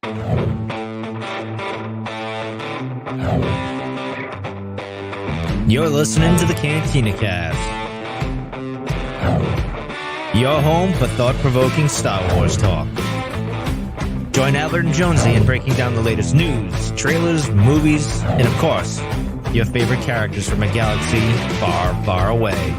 You're listening to the Cantina Cast, your home for thought-provoking Star Wars talk. Join Albert and Jonesy in breaking down the latest news, trailers, movies, and of course, your favorite characters from a galaxy far, far away.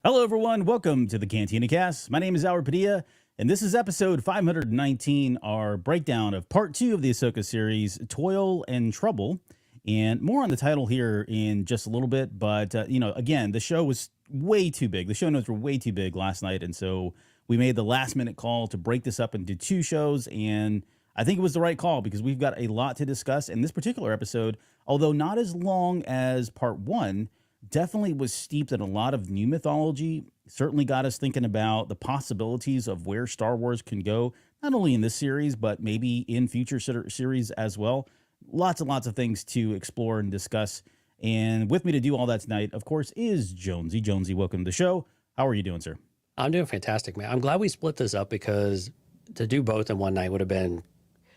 Hello, everyone. Welcome to the Cantina Cast. My name is Albert Padilla, and this is episode 519, our breakdown of part 2 of the Ahsoka series, Toil and Trouble. And more on the title here in just a little bit. But, again, the show was way too big. The show notes were way too big last night. And so we made the last minute call to break this up into 2 shows. And I think it was the right call because we've got a lot to discuss. And this particular episode, although not as long as part 1, definitely was steeped in a lot of new mythology. Certainly got us thinking about the possibilities of where Star Wars can go, not only in this series, but maybe in future series as well. Lots and lots of things to explore and discuss. And with me to do all that tonight, of course, is Jonesy. Jonesy, welcome to the show. How are you doing, sir? I'm doing fantastic, man. I'm glad we split this up because to do both in one night would have been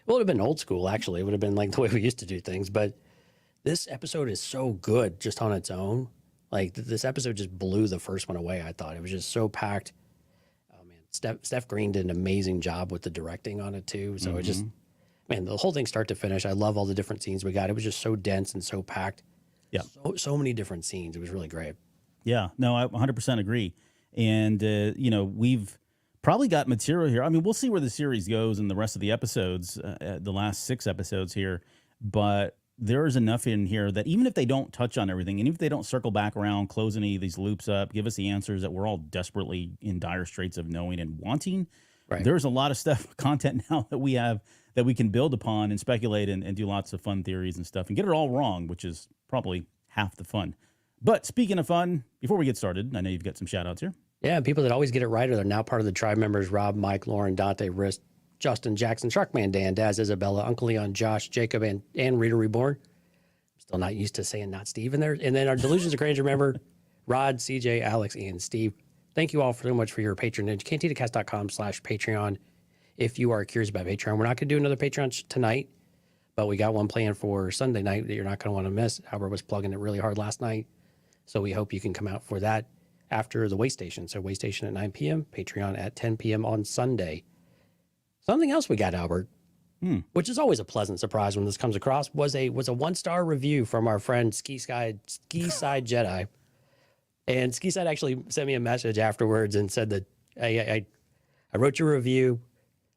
old school, actually. It would have been like the way we used to do things. But this episode is so good just on its own. Like, this episode just blew the first one away, I thought. It was just so packed. Oh, man. Steph Green did an amazing job with the directing on it, too. So it just, man, the whole thing start to finish. I love all the different scenes we got. It was just so dense and so packed. Yeah. So many different scenes. It was really great. Yeah. No, I 100% agree. And, we've probably got material here. I mean, we'll see where the series goes in the rest of the episodes, the last 6 episodes here. But there's enough in here that even if they don't touch on everything, and even if they don't circle back around, close any of these loops up, give us the answers that we're all desperately in dire straits of knowing and wanting, right. There's a lot of stuff, content now that we have that we can build upon and speculate and do lots of fun theories and stuff and get it all wrong, which is probably half the fun. But speaking of fun, before we get started, I know you've got some shout outs here. Yeah, people that always get it right are now part of the tribe members: Rob, Mike, Lauren, Dante, Rist, Justin, Jackson, Truckman, Dan, Daz, Isabella, Uncle Leon, Josh, Jacob, and Reader Reborn. Still not used to saying not Steve in there. And then our Delusions of Grandeur member, Rod, CJ, Alex, and Steve. Thank you all so much for your patronage. CantinaCast.com/Patreon. If you are curious about Patreon, we're not going to do another Patreon tonight, but we got one planned for Sunday night that you're not going to want to miss. Albert was plugging it really hard last night, so we hope you can come out for that after the Way Station. So Way Station at 9 p.m., Patreon at 10 p.m. on Sunday. Something else we got, Albert, which is always a pleasant surprise when this comes across, was a 1-star review from our friend Ski Side Jedi. And Ski Side actually sent me a message afterwards and said that I wrote your review.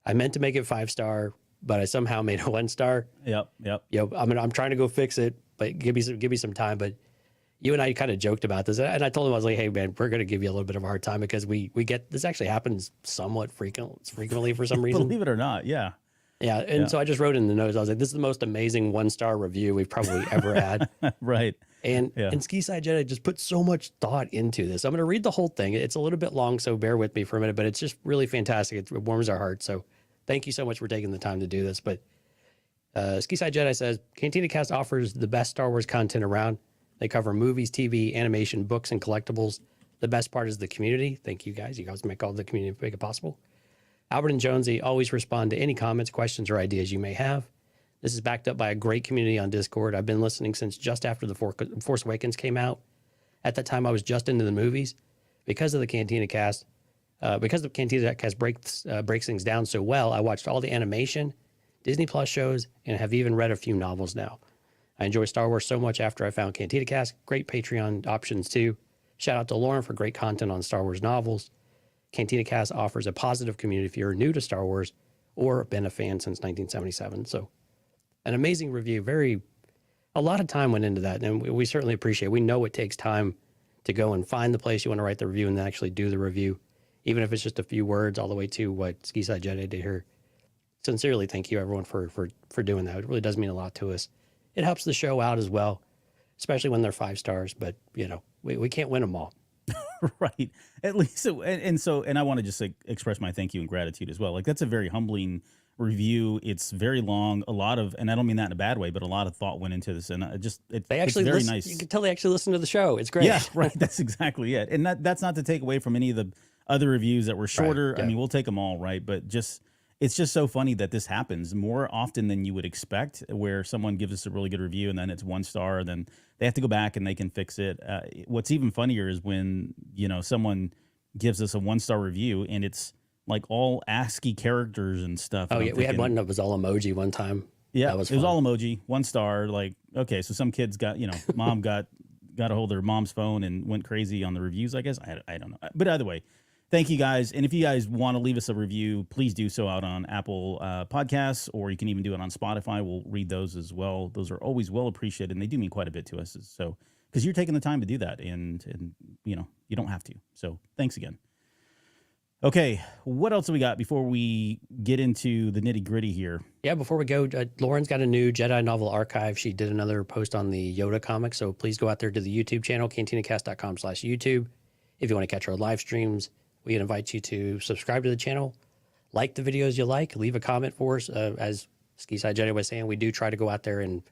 I meant to make it 5-star, but I somehow made a 1-star. Yep. I'm trying to go fix it, but give me some time. But you and I kind of joked about this, and I told him, I was like, hey man, we're going to give you a little bit of a hard time because we get this actually happens somewhat frequently for some reason. Believe it or not, yeah. Yeah, and so I just wrote in the notes, I was like, this is the most amazing 1-star review we've probably ever had. Right. And Ski Side Jedi just put so much thought into this. I'm going to read the whole thing. It's a little bit long, so bear with me for a minute, but it's just really fantastic. It warms our hearts. So thank you so much for taking the time to do this. But Ski Side Jedi says, Cantina Cast offers the best Star Wars content around. They cover movies, TV, animation, books, and collectibles. The best part is the community. Thank you guys. You guys make all the community make it possible. Albert and Jonesy always respond to any comments, questions, or ideas you may have. This is backed up by a great community on Discord. I've been listening since just after the Force Awakens came out. At that time, I was just into the movies. Because of the Cantina Cast, breaks things down so well, I watched all the animation, Disney Plus shows, and have even read a few novels now. I enjoy Star Wars so much after I found Cantina Cast. Great Patreon options too. Shout out to Lauren for great content on Star Wars novels. Cantina Cast offers a positive community if you're new to Star Wars or been a fan since 1977. So an amazing review. A lot of time went into that, and we certainly appreciate it. We know it takes time to go and find the place you want to write the review and then actually do the review, even if it's just a few words all the way to what Ski Side Jedi did here. Sincerely, thank you everyone for doing that. It really does mean a lot to us. It helps the show out as well, especially when they're 5 stars, but we can't win them all. Right. At least, and I want to just express my thank you and gratitude as well. Like, that's a very humbling review. It's very long, a lot of, and I don't mean that in a bad way, but a lot of thought went into this, and They actually it's very listen, nice. You can tell they actually listen to the show. It's great. Yeah, right. That's exactly it. And that's not to take away from any of the other reviews that were shorter. Right, yeah. I mean, we'll take them all, right? But it's just so funny that this happens more often than you would expect, where someone gives us a really good review and then it's 1 star, then they have to go back and they can fix it. What's even funnier is when, someone gives us a 1-star review and it's like all ASCII characters and stuff. Oh, and yeah. We had one that was all emoji one time. Yeah, that was it was fun. all emoji, 1 star. Like, okay, so some kids got, mom got a hold of their mom's phone and went crazy on the reviews, I guess. I don't know. But either way, thank you guys. And if you guys want to leave us a review, please do so out on Apple Podcasts, or you can even do it on Spotify. We'll read those as well. Those are always well appreciated, and they do mean quite a bit to us. So, because you're taking the time to do that, and you don't have to. So, thanks again. Okay, what else do we got before we get into the nitty gritty here? Yeah, before we go, Lauren's got a new Jedi novel archive. She did another post on the Yoda comic, so please go out there to the YouTube channel, cantinacast.com/YouTube. If you want to catch our live streams, we invite you to subscribe to the channel, like the videos you like, leave a comment for us. As Ski Side Jedi was saying, we do try to go out there and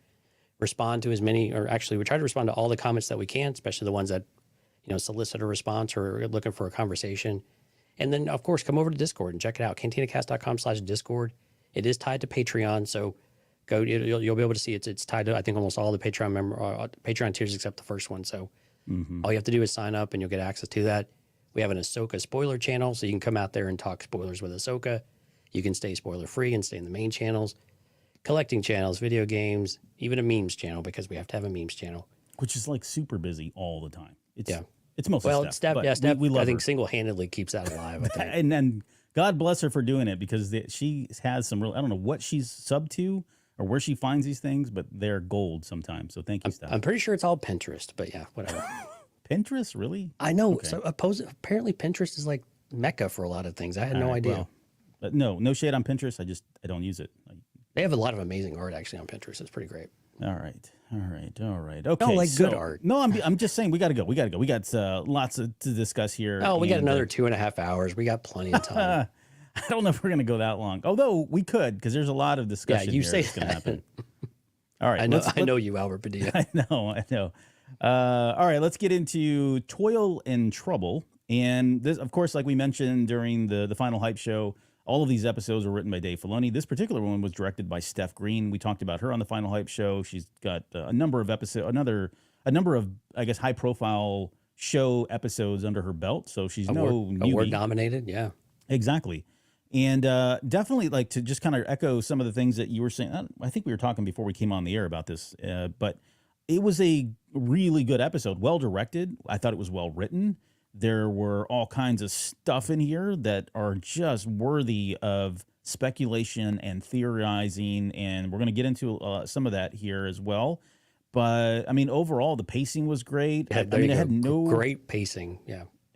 respond to as many, or actually we try to respond to all the comments that we can, especially the ones that, solicit a response or are looking for a conversation. And then, of course, come over to Discord and check it out, cantinacast.com/Discord. It is tied to Patreon, so you'll be able to see it's tied to, I think, almost all the Patreon tiers except the first one. So all you have to do is sign up and you'll get access to that. We have an Ahsoka spoiler channel, so you can come out there and talk spoilers with Ahsoka. You can stay spoiler free and stay in the main channels, collecting channels, video games, even a memes channel, because we have to have a memes channel. Which is like super busy all the time. It's mostly Well, Steph. Steph, we love I think her. single-handedly keeps that alive. I think. And God bless her for doing it, because she has some real, I don't know what she's subbed to or where she finds these things, but they're gold sometimes. So thank you, Steph. I'm pretty sure it's all Pinterest, but yeah, whatever. Pinterest, really? I know. Okay. So apparently Pinterest is like Mecca for a lot of things. I had no idea. Well, no shade on Pinterest. I don't use it. They have a lot of amazing art actually on Pinterest. It's pretty great. All right. Okay. No, like good art. No, I'm just saying we got to go. We got lots to discuss here. Oh, we got another 2.5 hours. We got plenty of time. I don't know if we're going to go that long. Although we could, because there's a lot of discussion. you here say that's going to happen. All right. I know you, Albert Padilla. I know. All right, let's get into Toil and Trouble. And this, of course, like we mentioned during the final hype show, all of these episodes were written by Dave Filoni. This particular one was directed by Steph Green. We talked about her on the final hype show. She's got a number of a number of, I guess, high profile show episodes under her belt. So she's newbie. Award nominated. Yeah, exactly. And definitely, like, to just kind of echo some of the things that you were saying. I think we were talking before we came on the air about this, but it was a really good episode. Well directed. I thought it was well written. There were all kinds of stuff in here that are just worthy of speculation and theorizing, and we're going to get into some of that here as well. But I mean, overall, the pacing was great. it had no great pacing.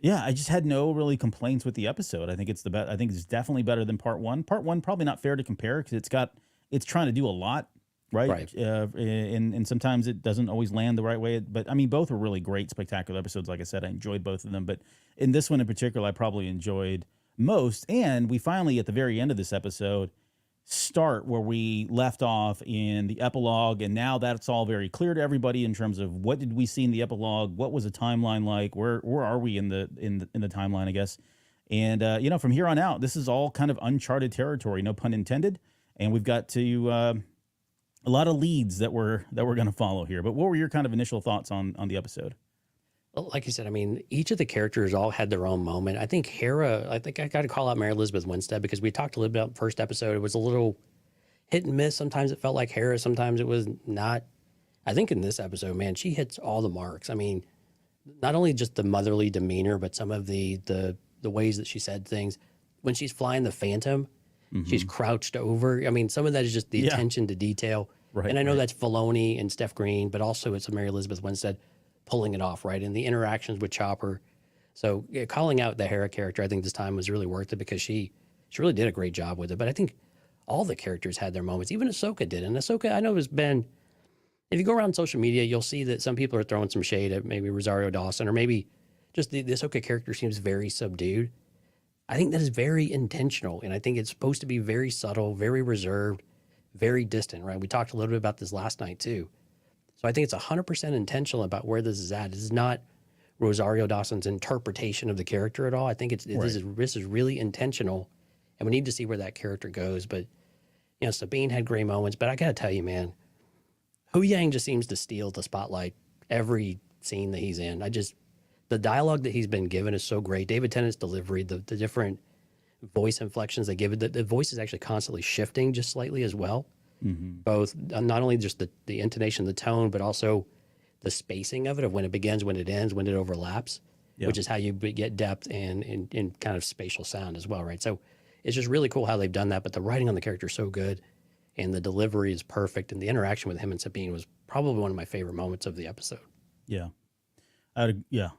Yeah, I just had no really complaints with the episode. I think it's the best. I think it's definitely better than part one. Part one probably not fair to compare, because it's trying to do a lot, right? And sometimes it doesn't always land the right way. But I mean, both were really great, spectacular episodes. Like I said, I enjoyed both of them. But in this one in particular, I probably enjoyed most. And we finally, at the very end of this episode, start where we left off in the epilogue, and now that's all very clear to everybody in terms of what did we see in the epilogue, what was the timeline like, where are we in the timeline, I guess. And from here on out, this is all kind of uncharted territory, no pun intended, and we've got to a lot of leads that we're going to follow here. But what were your kind of initial thoughts on the episode? Well, like you said, I mean, each of the characters all had their own moment. I think I got to call out Mary Elizabeth Winstead, because we talked a little bit about the first episode. It was a little hit and miss. Sometimes it felt like Hera, sometimes it was not. I think in this episode, man, she hits all the marks. I mean, not only just the motherly demeanor, but some of the ways that she said things. When she's flying the Phantom, she's crouched over. I mean, some of that is just the attention to detail. Right, and I know that's Filoni and Steph Green, but also it's Mary Elizabeth Winstead pulling it off, right? And the interactions with Chopper. So calling out the Hera character, I think this time was really worth it, because she really did a great job with it. But I think all the characters had their moments. Even Ahsoka did. And Ahsoka, I know, has been, if you go around social media, you'll see that some people are throwing some shade at maybe Rosario Dawson, or maybe just the Ahsoka character seems very subdued. I think that is very intentional. And I think it's supposed to be very subtle, very reserved, very distant, right? We talked a little bit about this last night too. So I think it's 100% intentional about where this is at. This is not Rosario Dawson's interpretation of the character at all. I think this is really intentional, and we need to see where that character goes. But, you know, Sabine had great moments, but I got to tell you, man, Hu Yang just seems to steal the spotlight every scene that he's in. The dialogue that he's been given is so great. David Tennant's delivery, the different voice inflections they give it, the voice is actually constantly shifting just slightly as well. Both, not only just the intonation, the tone, but also the spacing of it, of when it begins, when it ends, when it overlaps, which is how you get depth and kind of spatial sound as well, right? So it's just really cool how they've done that, but the writing on the character is so good, and the delivery is perfect, and the interaction with him and Sabine was probably one of my favorite moments of the episode. Yeah.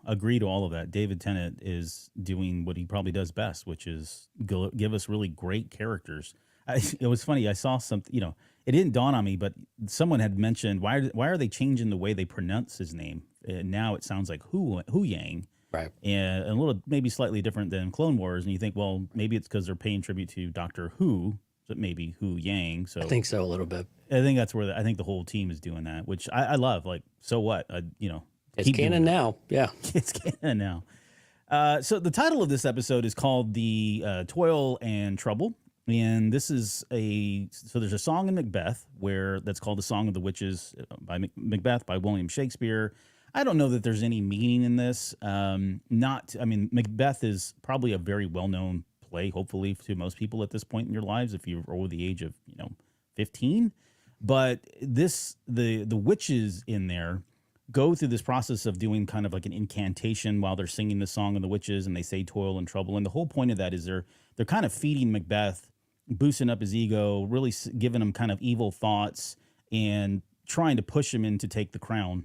Agree to all of that. David Tennant is doing what he probably does best, which is give us really great characters. It was funny. I saw something, you know, it didn't dawn on me, but someone had mentioned, why are they changing the way they pronounce his name? And now it sounds like Hu Yang. Right. And a little, maybe slightly different than Clone Wars. And you think, well, maybe it's because they're paying tribute to Doctor Who, so maybe Hu Yang. So I think so, a little bit. I think that's where I think the whole team is doing that, which I love. Like, so what? It's canon now. Yeah. It's canon now. So the title of this episode is called The Toil and Trouble. And this is there's a song in Macbeth that's called the Song of the Witches by Macbeth by William Shakespeare. I don't know that there's any meaning in this. Macbeth is probably a very well-known play, hopefully to most people at this point in your lives, if you're over the age of, 15. But the witches in there go through this process of doing kind of like an incantation while they're singing the Song of the Witches, and they say toil and trouble. And the whole point of that is they're kind of feeding Macbeth, boosting up his ego, really giving him kind of evil thoughts and trying to push him in to take the crown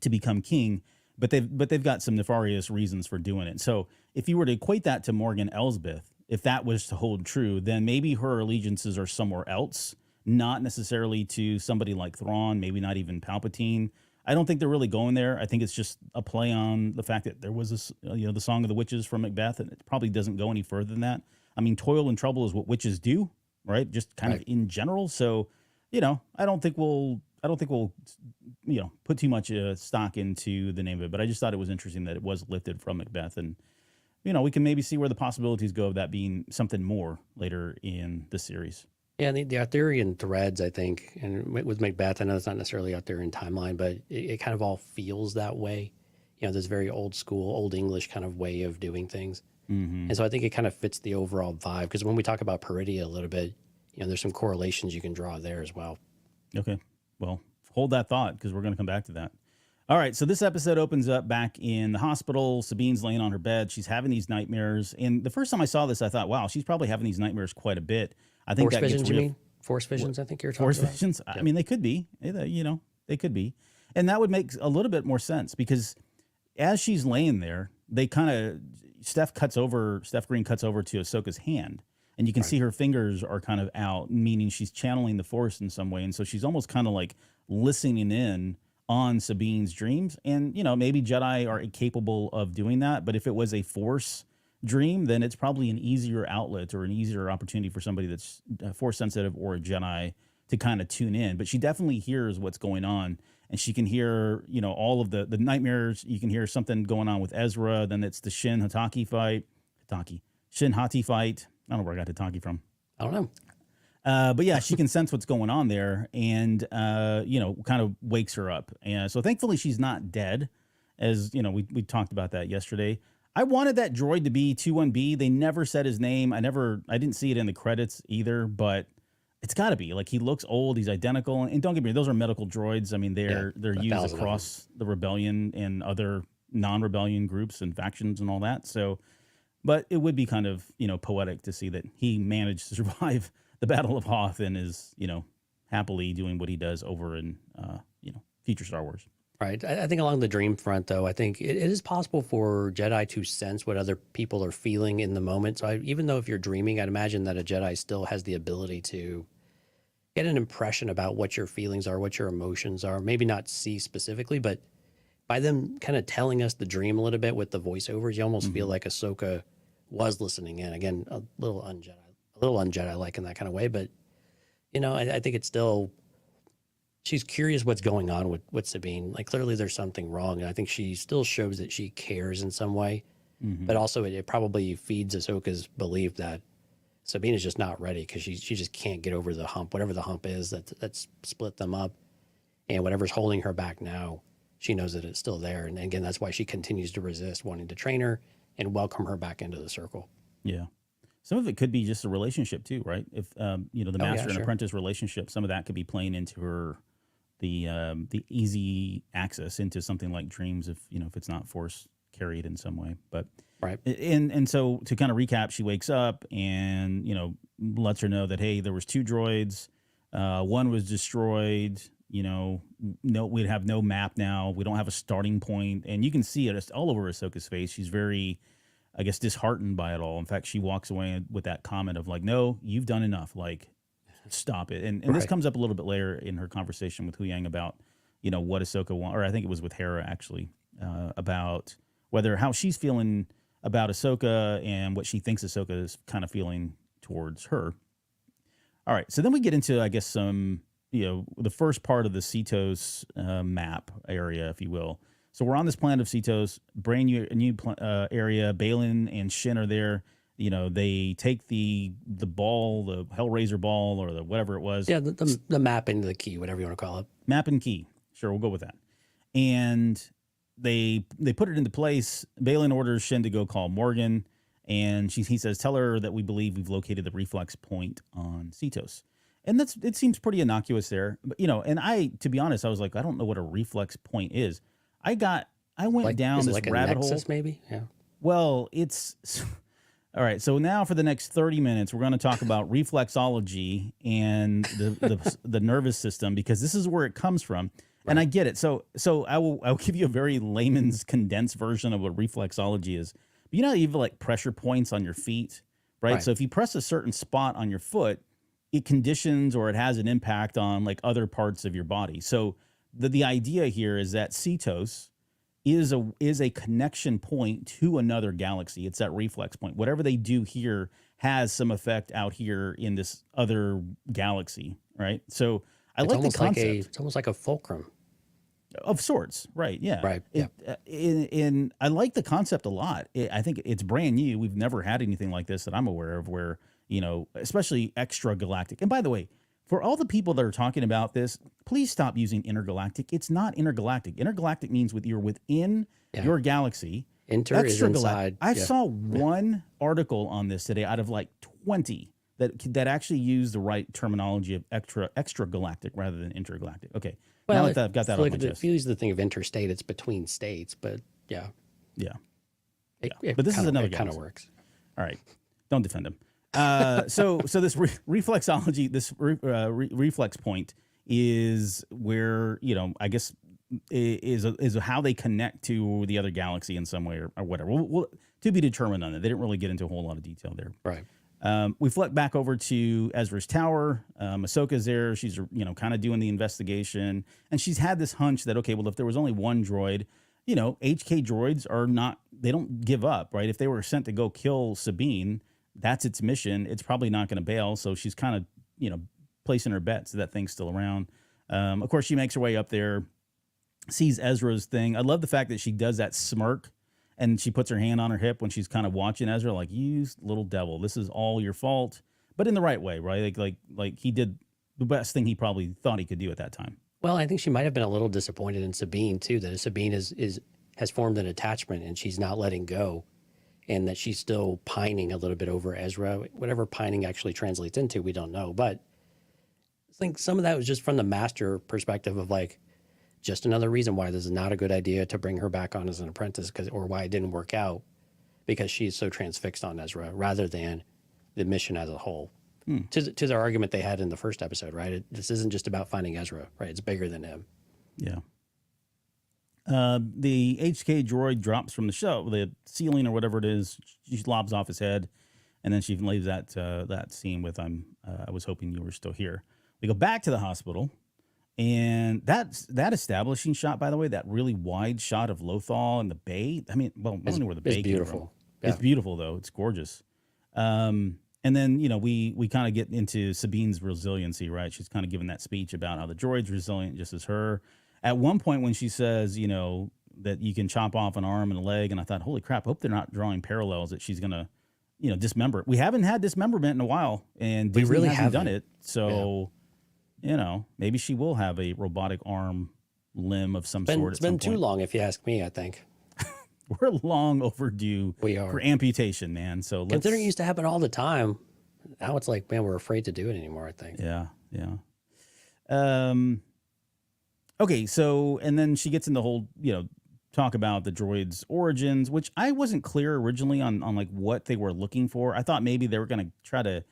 to become king. But they've got some nefarious reasons for doing it. So if you were to equate that to Morgan Elsbeth, if that was to hold true, then maybe her allegiances are somewhere else, not necessarily to somebody like Thrawn, maybe not even Palpatine. I don't think they're really going there. I think it's just a play on the fact that there was this, the Song of the Witches from Macbeth, and it probably doesn't go any further than that. I mean, toil and trouble is what witches do, right? Just kind of in general. So, I don't think we'll put too much stock into the name of it. But I just thought it was interesting that it was lifted from Macbeth, and we can maybe see where the possibilities go of that being something more later in the series. Yeah, the Arthurian threads, I think, and with Macbeth, I know it's not necessarily Arthurian timeline, but it kind of all feels that way. This very old school, old English kind of way of doing things. Mm-hmm. And so I think it kind of fits the overall vibe, because when we talk about Peridia a little bit, there's some correlations you can draw there as well. Okay. Well, hold that thought, because we're going to come back to that. All right. So this episode opens up back in the hospital. Sabine's laying on her bed. She's having these nightmares. And the first time I saw this, I thought, wow, she's probably having these nightmares quite a bit. I think Force visions, you mean? Force visions, I think you're talking about. Force visions? Yeah. I mean, they could be. They could be. And that would make a little bit more sense, because as she's laying there, they kind of, Steph Green cuts over to Ahsoka's hand, and you can see her fingers are kind of out, meaning she's channeling the Force in some way. And so she's almost kind of like listening in on Sabine's dreams. And, maybe Jedi are capable of doing that. But if it was a Force dream, then it's probably an easier outlet or an easier opportunity for somebody that's Force sensitive or a Jedi to kind of tune in. But she definitely hears what's going on. And she can hear, all of the nightmares. You can hear something going on with Ezra. Then it's the Shin Hati fight. I don't know where I got Hataki from. I don't know. But yeah, she can sense what's going on there, and kind of wakes her up. And so thankfully she's not dead, as we talked about that yesterday. I wanted that droid to be 21B. They never said his name. I didn't see it in the credits either, but it's got to be. Like, he looks old. He's identical. And don't get me wrong, those are medical droids. I mean, they're used across the rebellion and other non-rebellion groups and factions and all that. So, but it would be kind of, poetic to see that he managed to survive the Battle of Hoth and is, happily doing what he does over in, future Star Wars. Right. I think along the dream front, though, I think it is possible for Jedi to sense what other people are feeling in the moment. So even though if you're dreaming, I'd imagine that a Jedi still has the ability to get an impression about what your feelings are, what your emotions are. Maybe not see specifically, but by them kind of telling us the dream a little bit with the voiceovers, you almost feel like Ahsoka was listening in. Again, a little un-Jedi like in that kind of way, but I think it's still, she's curious what's going on with Sabine. Like, clearly there's something wrong, and I think she still shows that she cares in some way. But also it probably feeds Ahsoka's belief that Sabine is just not ready, because she just can't get over the hump, whatever the hump is that's split them up, and whatever's holding her back now, she knows that it's still there. And again, that's why she continues to resist wanting to train her and welcome her back into the circle. Yeah. Some of it could be just a relationship too, right? If the master and apprentice relationship, some of that could be playing into her the easy access into something like dreams, if it's not force carried in some way. But right. And so to kind of recap, she wakes up and lets her know that, hey, there was 2 droids, one was destroyed. No, we'd have no map now. We don't have a starting point, and you can see it all over Ahsoka's face. She's very, I guess, disheartened by it all. In fact, she walks away with that comment of like, "No, you've done enough. Like, stop it." And this comes up a little bit later in her conversation with Hu Yang about, what Ahsoka wants, or I think it was with Hera actually, about how she's feeling about Ahsoka and what she thinks Ahsoka is kind of feeling towards her. All right, so then we get into, I guess, some, the first part of the Cetos map area, if you will. So we're on this planet of Cetos, brand new area. Balin and Shin are there. They take the ball, the Hellraiser ball, or the whatever it was. Yeah, the map and the key, whatever you want to call it. Map and key. Sure, we'll go with that. And they put it into place. Balin orders Shin to go call Morgan, and he says, "Tell her that we believe we've located the reflex point on Cetos." And it seems pretty innocuous there. But, and to be honest, I was like, I don't know what a reflex point is. I went down this rabbit hole. Maybe? Yeah. Well, it's all right. So now for the next 30 minutes, we're going to talk about reflexology and the nervous system, because this is where it comes from. Right. And I get it. So I'll give you a very layman's condensed version of what reflexology is. But you have like pressure points on your feet, right? So if you press a certain spot on your foot, it conditions or it has an impact on like other parts of your body. So the idea here is that Cetos is a connection point to another galaxy. It's that reflex point. Whatever they do here has some effect out here in this other galaxy, right? So I like the concept. It's almost like a fulcrum of sorts, right? Yeah, right. Yeah. And I like the concept a lot. I think it's brand new. We've never had anything like this that I'm aware of, where especially extra galactic. And by the way, for all the people that are talking about this, please stop using intergalactic. It's not intergalactic. Intergalactic means you're within your galaxy. Inter is inside. I saw one article on this today out of like 20 that actually use the right terminology of extra galactic rather than intergalactic. Okay. Well, now that I've got that off my chest. If you use the thing of interstate, it's between states, but yeah. Yeah. But this is another kind of works. All right. Don't defend him. So this reflexology, this reflex point is where, I guess is how they connect to the other galaxy in some way or whatever. We'll to be determined on it. They didn't really get into a whole lot of detail there. Right. We flip back over to Ezra's tower. Ahsoka's there. She's, kind of doing the investigation. And she's had this hunch that, okay, well, if there was only one droid, HK droids they don't give up, right? If they were sent to go kill Sabine, that's its mission. It's probably not going to bail. So she's kind of, placing her bets that thing's still around. Of course, she makes her way up there, sees Ezra's thing. I love the fact that she does that smirk and she puts her hand on her hip when she's kind of watching Ezra, like, you little devil, this is all your fault, but in the right way, right? Like he did the best thing he probably thought he could do at that time. Well, I think she might have been a little disappointed in Sabine too, that Sabine has formed an attachment and she's not letting go, and that she's still pining a little bit over Ezra. Whatever pining actually translates into, we don't know. But I think some of that was just from the master perspective of like, just another reason why this is not a good idea to bring her back on as an apprentice, or why it didn't work out, because she's so transfixed on Ezra rather than the mission as a whole. To the argument they had in the first episode, right? This isn't just about finding Ezra, right? It's bigger than him. Yeah. The HK droid drops from the ceiling or whatever it is. She lobs off his head, and then she leaves that scene with I was hoping you were still here. We go back to the hospital, and that establishing shot, by the way, that really wide shot of Lothal and the bay. I mean, well, I don't know where the bay came from. It's beautiful though. It's gorgeous. And then, we kind of get into Sabine's resiliency, right? She's kind of giving that speech about how the droid's resilient just as her. At one point when she says, that you can chop off an arm and a leg, and I thought, holy crap, I hope they're not drawing parallels that she's going to, dismember it. We haven't had dismemberment in a while, and Disney really hasn't done haven't. it. So, maybe she will have a robotic arm limb of some sort. It's been too long, if you ask me, I think. We're long overdue We are. for amputation, man. So let's... Considering it used to happen all the time, now it's like, man, we're afraid to do it anymore, I think. Yeah. Okay, so, and then she gets in the whole, talk about the droid's origins, which I wasn't clear originally on like what they were looking for. I thought maybe they were going to try to,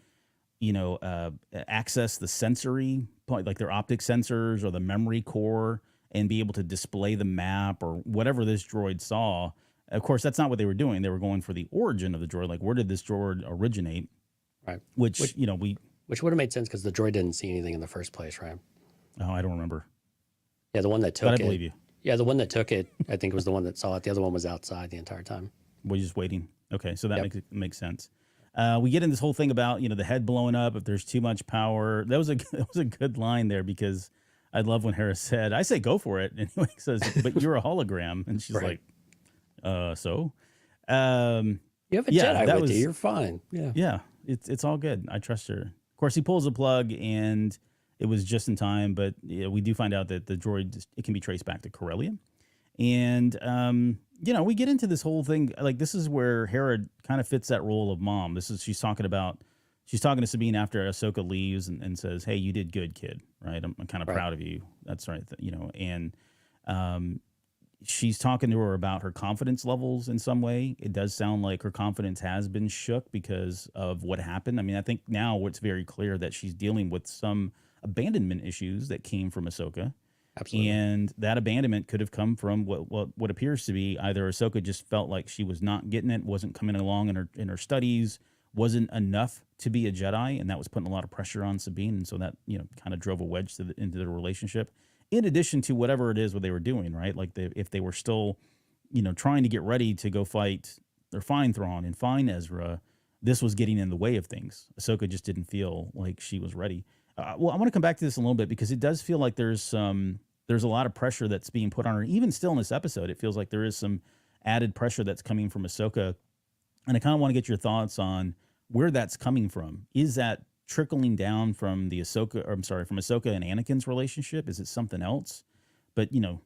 access the sensory, like their optic sensors or the memory core, and be able to display the map or whatever this droid saw. Of course, that's not what they were doing. They were going for the origin of the droid. Like, where did this droid originate? Right. Which Which would have made sense because the droid didn't see anything in the first place, right? Oh, I don't remember. Yeah, the one that took But I it. believe you. Yeah, the one that took it, I think, was the one that saw it. The other one was outside the entire time. We're just waiting. Okay, so that Yep. makes sense. We get in this whole thing about the head blowing up if there's too much power. That was a good line there, because I love when Harris said, "I say go for it," and he says, "But you're a hologram," and she's Right. like, "So." You have a Yeah, Jedi that with was- you. You're fine. Yeah. Yeah, it's all good. I trust her. Of course, he pulls a plug, and it was just in time. But we do find out that the droid, it can be traced back to Corellia, and we get into this whole thing. Like, this is where Hera kind of fits that role of mom. She's talking to Sabine after Ahsoka leaves and says, "Hey, you did good, kid. Right? I'm kind of proud of you. That's right. And she's talking to her about her confidence levels in some way. It does sound like her confidence has been shook because of what happened. I mean, I think now it's very clear that she's dealing with some abandonment issues that came from Ahsoka. Absolutely. And that abandonment could have come from what appears to be either Ahsoka just felt like she was not getting it, wasn't coming along in her studies, wasn't enough to be a Jedi, and that was putting a lot of pressure on Sabine, and so that kind of drove a wedge into the relationship. In addition to whatever it is what they were doing, right? Like if they were still, trying to get ready to go fight or find Thrawn and find Ezra, this was getting in the way of things. Ahsoka just didn't feel like she was ready. Well, I want to come back to this a little bit because it does feel like there's a lot of pressure that's being put on her. Even still in this episode, it feels like there is some added pressure that's coming from Ahsoka. And I kind of want to get your thoughts on where that's coming from. Is that trickling down from from Ahsoka and Anakin's relationship? Is it something else? But, we'll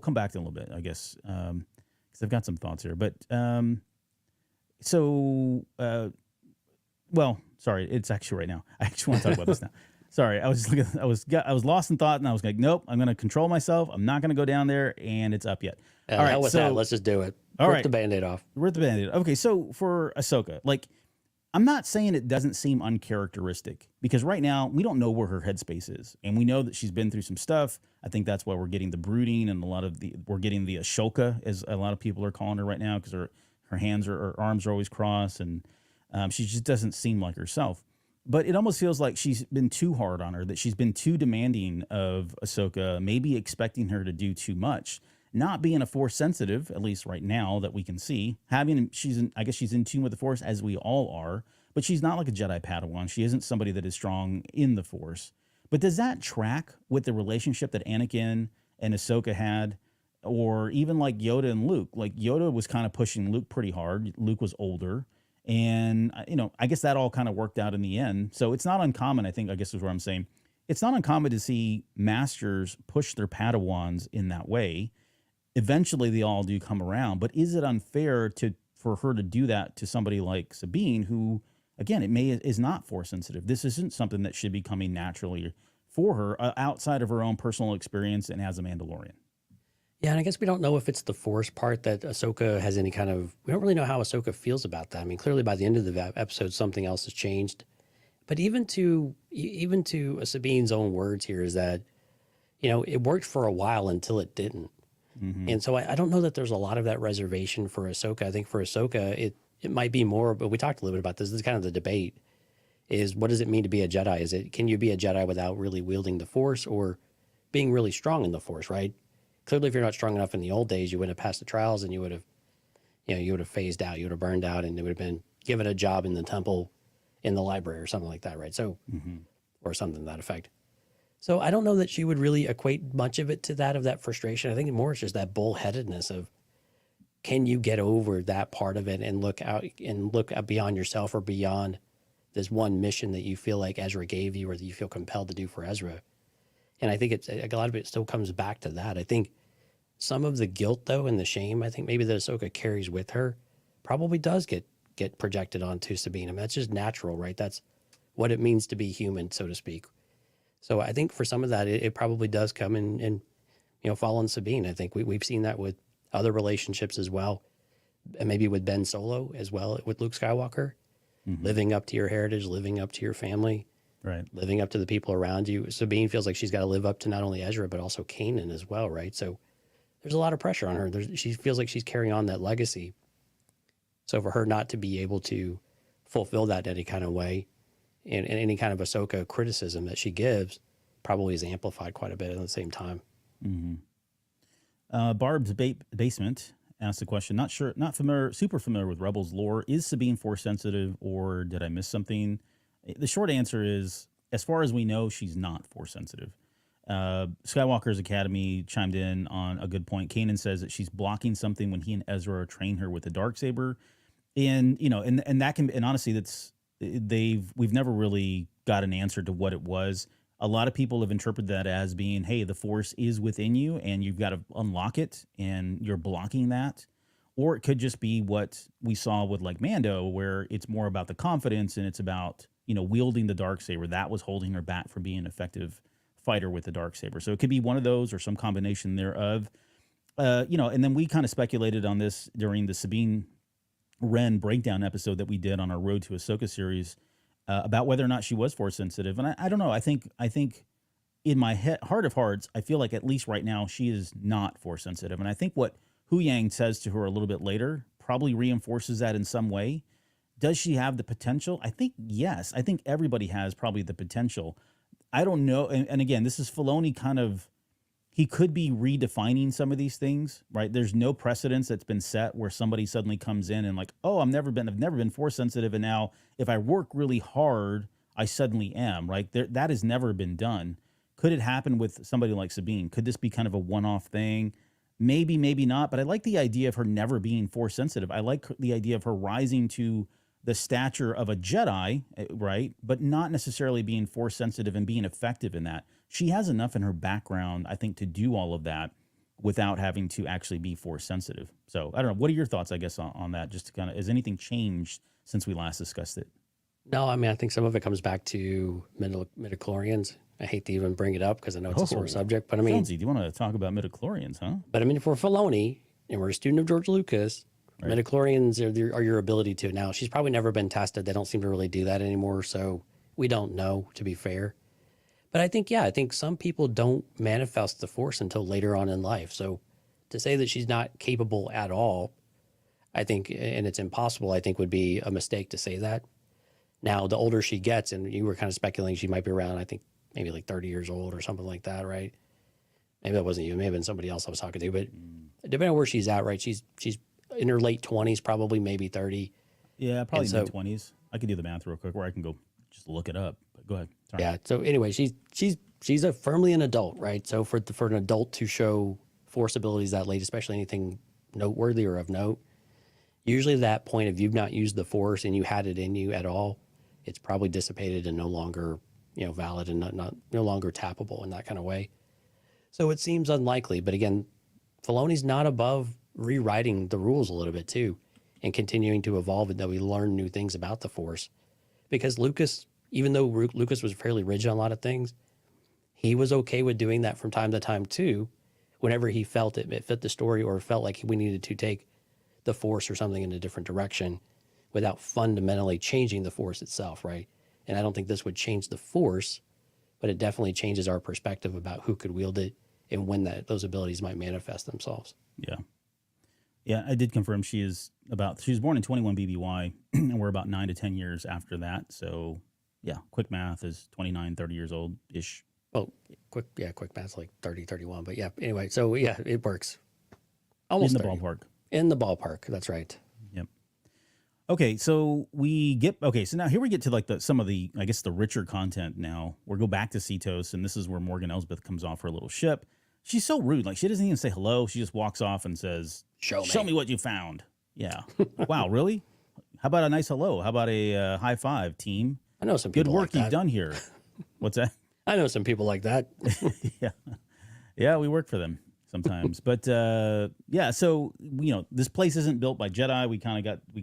come back to it in a little bit, I guess, because I've got some thoughts here. But sorry, it's actually right now. I actually want to talk about this now. Sorry, I was lost in thought, and I was like, nope, I'm going to control myself. I'm not going to go down there, and it's up yet. All right, with that, let's just do it. Rip the Band-Aid off. Rip the Band-Aid. Okay, so for Ahsoka, I'm not saying it doesn't seem uncharacteristic, because right now we don't know where her headspace is, and we know that she's been through some stuff. I think that's why we're getting the brooding, and we're getting the Ashoka, as a lot of people are calling her right now, because her hands her arms are always crossed, and she just doesn't seem like herself. But it almost feels like she's been too hard on her, that she's been too demanding of Ahsoka, maybe expecting her to do too much. Not being a Force sensitive, at least right now that we can see. I guess she's in tune with the Force, as we all are, but she's not like a Jedi Padawan. She isn't somebody that is strong in the Force. But does that track with the relationship that Anakin and Ahsoka had, or even like Yoda and Luke? Like, Yoda was kind of pushing Luke pretty hard. Luke was older, and I guess that all kind of worked out in the end. So it's not uncommon, I guess is what I'm saying. It's not uncommon to see masters push their Padawans in that way. Eventually, they all do come around, but is it unfair for her to do that to somebody like Sabine, who, again, is not Force sensitive? This isn't something that should be coming naturally for her outside of her own personal experience and as a Mandalorian. Yeah, and I guess we don't know if it's the Force part that Ahsoka has any kind of... We don't really know how Ahsoka feels about that. I mean, clearly by the end of the episode, something else has changed. But even to Sabine's own words here is that, it worked for a while until it didn't. Mm-hmm. And so I don't know that there's a lot of that reservation for Ahsoka. I think for Ahsoka, it might be more, but we talked a little bit about this. This is kind of the debate, is what does it mean to be a Jedi? Can you be a Jedi without really wielding the Force or being really strong in the Force, right? Clearly, if you're not strong enough in the old days, you wouldn't have passed the trials and you would have, you would have phased out, you would have burned out, and it would have been given a job in the temple, in the library, or something like that, right? So, or something to that effect. So I don't know that she would really equate much of it to that, of that frustration. I think more it's just that bullheadedness of, can you get over that part of it and look out beyond yourself, or beyond this one mission that you feel like Ezra gave you, or that you feel compelled to do for Ezra. And I think a lot of it still comes back to that. I think some of the guilt, though, and the shame, I think maybe that Ahsoka carries with her, probably does get projected onto Sabine. I mean, that's just natural, right? That's what it means to be human, so to speak. So I think for some of that, it probably does come and fall on Sabine. I think we've seen that with other relationships as well, and maybe with Ben Solo as well, with Luke Skywalker, living up to your heritage, living up to your family, right, living up to the people around you. Sabine feels like she's got to live up to not only Ezra, but also Kanan as well, right? So there's a lot of pressure on her. She feels like she's carrying on that legacy. So for her not to be able to fulfill that in any kind of way, and any kind of Ahsoka criticism that she gives, probably is amplified quite a bit at the same time. Barb's Basement asked the question, super familiar with Rebels lore. Is Sabine Force sensitive, or did I miss something? The short answer is, as far as we know, she's not Force sensitive. Skywalker's Academy chimed in on a good point. Kanan says that she's blocking something when he and Ezra train her with the Darksaber. And, and that can, and honestly, we've never really got an answer to what it was. A lot of people have interpreted that as being, hey, the Force is within you and you've got to unlock it and you're blocking that. Or it could just be what we saw with like Mando, where it's more about the confidence and it's about, wielding the Darksaber. That was holding her back from being an effective fighter with the Darksaber. So it could be one of those or some combination thereof. And then we kind of speculated on this during the Sabine Wren breakdown episode that we did on our Road to Ahsoka series, about whether or not she was Force sensitive. And I don't know. I think in my heart of hearts, I feel like at least right now she is not Force sensitive. And I think what Hu Yang says to her a little bit later probably reinforces that in some way. Does she have the potential? I think yes. I think everybody has probably the potential. I don't know. And again, this is Filoni he could be redefining some of these things, right? There's no precedence that's been set where somebody suddenly comes in and like, oh, I've never been Force sensitive, and now if I work really hard, I suddenly am, right? That has never been done. Could it happen with somebody like Sabine? Could this be kind of a one-off thing? Maybe, maybe not. But I like the idea of her never being Force sensitive. I like the idea of her rising to the stature of a Jedi, right? But not necessarily being Force sensitive and being effective in that. She has enough in her background, I think, to do all of that without having to actually be Force sensitive. So I don't know. What are your thoughts, I guess, on that? Just to kind of, has anything changed since we last discussed it? No, I mean, I think some of it comes back to midichlorians. I hate to even bring it up because I know it's a sore subject, but I mean, Jonesy, do you want to talk about midichlorians, huh? But I mean, if we're Filoni and we're a student of George Lucas, right, midichlorians are your ability to. Now, she's probably never been tested. They don't seem to really do that anymore, so we don't know, to be fair. But I think some people don't manifest the Force until later on in life. So to say that she's not capable at all, I think, and it's impossible, I think would be a mistake to say that. Now, the older she gets, and you were kind of speculating she might be around, I think, maybe like 30 years old or something like that, right? Maybe that wasn't you. It may have been somebody else I was talking to. But depending on where she's at, right, she's in her late 20s, probably, maybe 30. Yeah, probably mid-20s. I can do the math real quick, or I can go just look it up. But go ahead. Sorry. Yeah, so anyway, she's firmly an adult, right? So for an adult to show Force abilities that late, especially anything noteworthy or of note, usually at that point, if you've not used the Force and you had it in you at all, it's probably dissipated and no longer valid and no longer tappable in that kind of way. So it seems unlikely. But again, Filoni's not above rewriting the rules a little bit too and continuing to evolve it, that we learn new things about the Force. Because Lucas, even though Lucas was fairly rigid on a lot of things, he was okay with doing that from time to time too, whenever he felt it fit the story or felt like we needed to take the Force or something in a different direction without fundamentally changing the Force itself, right? And I don't think this would change the Force, but it definitely changes our perspective about who could wield it and when those abilities might manifest themselves. Yeah. Yeah, I did confirm she was born in 21 BBY, and we're about 9 to 10 years after that. So, yeah, quick math is 29, 30 years old-ish. Well, quick math's like 30, 31. But yeah, anyway, so yeah, it works. Almost in the 30. ballpark. In the ballpark. That's right. Yep. Okay, so so now here we get to like some of the, I guess, the richer content now. We'll go back to Cetos, and this is where Morgan Elsbeth comes off her little ship. She's so rude. Like, she doesn't even say hello. She just walks off and says, Show me what you found. Yeah. Wow, really? How about a nice hello? How about a high five, team? I know some good people work like that. you've done here. What's that? I know some people like that. Yeah, we work for them sometimes. But yeah, so this place isn't built by Jedi. We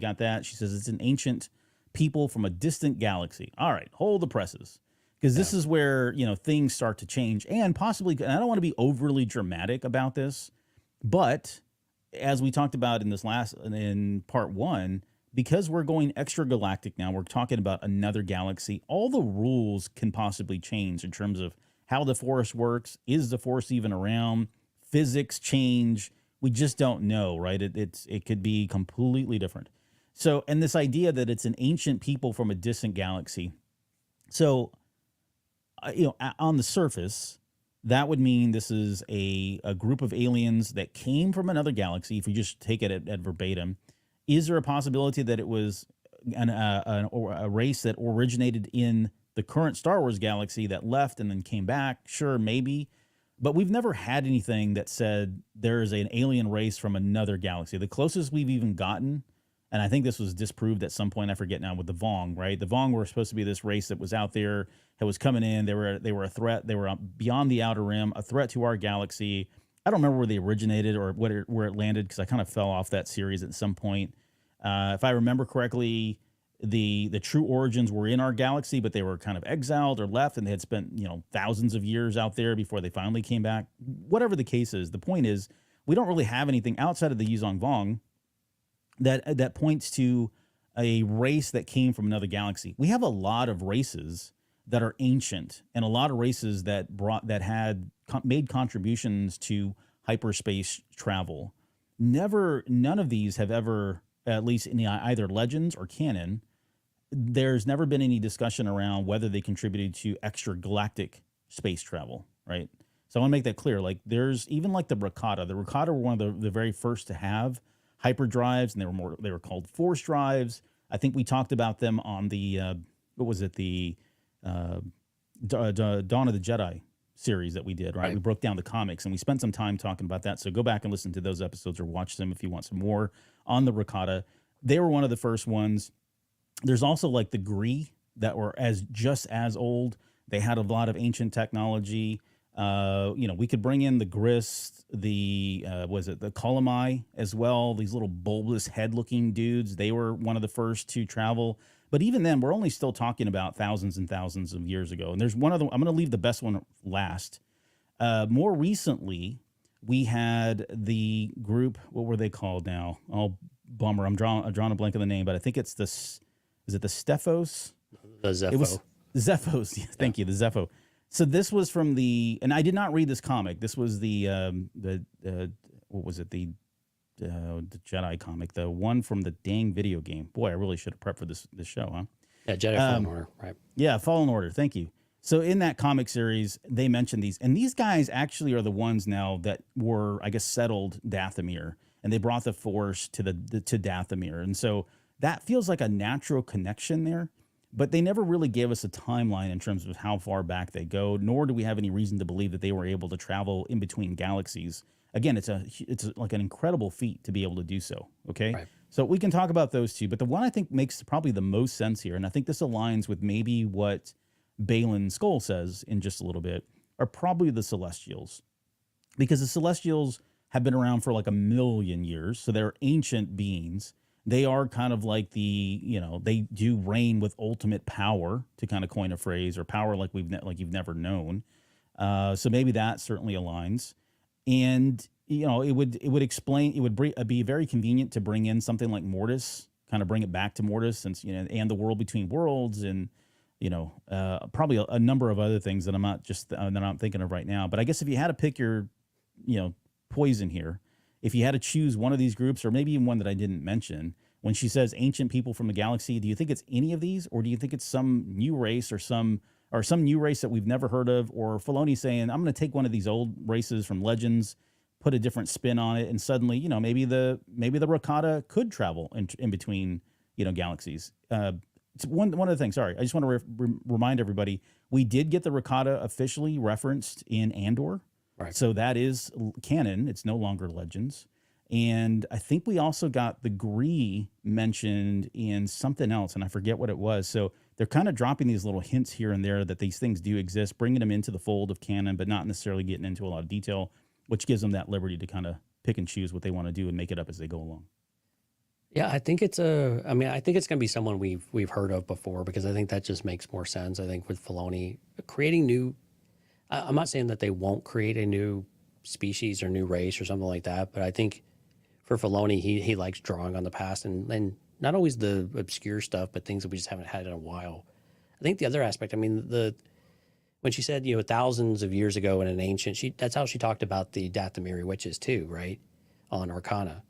got that. She says it's an ancient people from a distant galaxy. All right, hold the presses. Because this is where, things start to change, and possibly, and I don't want to be overly dramatic about this, but as we talked about in part 1, because we're going extragalactic now, we're talking about another galaxy, all the rules can possibly change in terms of how the Force works. Is the Force even around? Physics change. We just don't know, right? It could be completely different. So, and this idea that it's an ancient people from a distant galaxy. So, on the surface, that would mean this is a group of aliens that came from another galaxy. If you just take it at verbatim, is there a possibility that it was a race that originated in the current Star Wars galaxy that left and then came back? Sure, maybe. But we've never had anything that said there is an alien race from another galaxy. The closest we've even gotten, and I think this was disproved at some point, I forget now, with the Vong, right? The Vong were supposed to be this race that was out there, that was coming in. They were a threat. They were beyond the Outer Rim, a threat to our galaxy. I don't remember where they originated or where it landed, because I kind of fell off that series at some point. If I remember correctly, the true origins were in our galaxy, but they were kind of exiled or left, and they had spent thousands of years out there before they finally came back. Whatever the case is, the point is we don't really have anything outside of the Yuzong Vong that points to a race that came from another galaxy. We have a lot of races that are ancient, and a lot of races that had made contributions to hyperspace travel. None of these have ever, at least in either legends or canon, there's never been any discussion around whether they contributed to extragalactic space travel, right? So I want to make that clear. Like, there's even like the Rakata. The Rakata were one of the very first to have hyperdrives, and they were called Force drives. I think we talked about them on the the Dawn of the Jedi series that we did, right? We broke down the comics, and we spent some time talking about that. So go back and listen to those episodes or watch them if you want some more on the Rakata. They were one of the first ones. There's also like the Gree that were just as old. They had a lot of ancient technology. We could bring in the Grist, the Colomai as well. These little bulbous head-looking dudes. They were one of the first to travel. But even then, we're only still talking about thousands and thousands of years ago. And there's one other. I'm going to leave the best one last. More recently, we had the group. What were they called now? Oh, bummer. I'm drawing a blank on the name, but I think it's this. Is it the Stephos? The Zepho. It was Zephos. Yeah, thank you, the Zepho. So this was from and I did not read this comic. This was the what was it? The Jedi comic, the one from the dang video game. Boy, I really should have prepped for this show, huh? Yeah, Jedi Fallen Order, right? Yeah, Fallen Order. Thank you. So in that comic series, they mentioned these, and these guys actually are the ones now that were, I guess, settled Dathomir, and they brought the Force to to Dathomir, and so that feels like a natural connection there. But they never really gave us a timeline in terms of how far back they go, nor do we have any reason to believe that they were able to travel in between galaxies. Again, it's like an incredible feat to be able to do so. Okay, right. So we can talk about those two, but the one I think makes probably the most sense here, and I think this aligns with maybe what Baylan Skoll says in just a little bit, are probably the Celestials, because the Celestials have been around for like 1 million years, so they're ancient beings. They are kind of like they do reign with ultimate power, to kind of coin a phrase, or power like you've never known. So maybe that certainly aligns. And it would explain. It would be very convenient to bring in something like Mortis, kind of bring it back to Mortis, since and the world between worlds, and probably a number of other things that I'm thinking of right now. But I guess if you had to pick your poison here, if you had to choose one of these groups, or maybe even one that I didn't mention, when she says ancient people from a galaxy, do you think it's any of these, or do you think it's some new race, or some new race that we've never heard of, or Filoni saying, I'm going to take one of these old races from Legends, put a different spin on it, and suddenly, maybe the Rakata could travel in between, galaxies. It's one of the things. Sorry, I just want to remind everybody, we did get the Rakata officially referenced in Andor, Right. so that is canon. It's no longer Legends. And I think we also got the Gree mentioned in something else, and I forget what it was. So they're kind of dropping these little hints here and there that these things do exist, bringing them into the fold of canon, but not necessarily getting into a lot of detail, which gives them that liberty to kind of pick and choose what they want to do and make it up as they go along. Yeah, I think it's I think it's going to be someone we've heard of before, because I think that just makes more sense. I think with Filoni creating new, I'm not saying that they won't create a new species or new race or something like that, but I think for Filoni, he likes drawing on the past and not always the obscure stuff, but things that we just haven't had in a while. I think the other aspect, when she said, thousands of years ago in an ancient, that's how she talked about the Dathomiri witches too, right? On Arcana.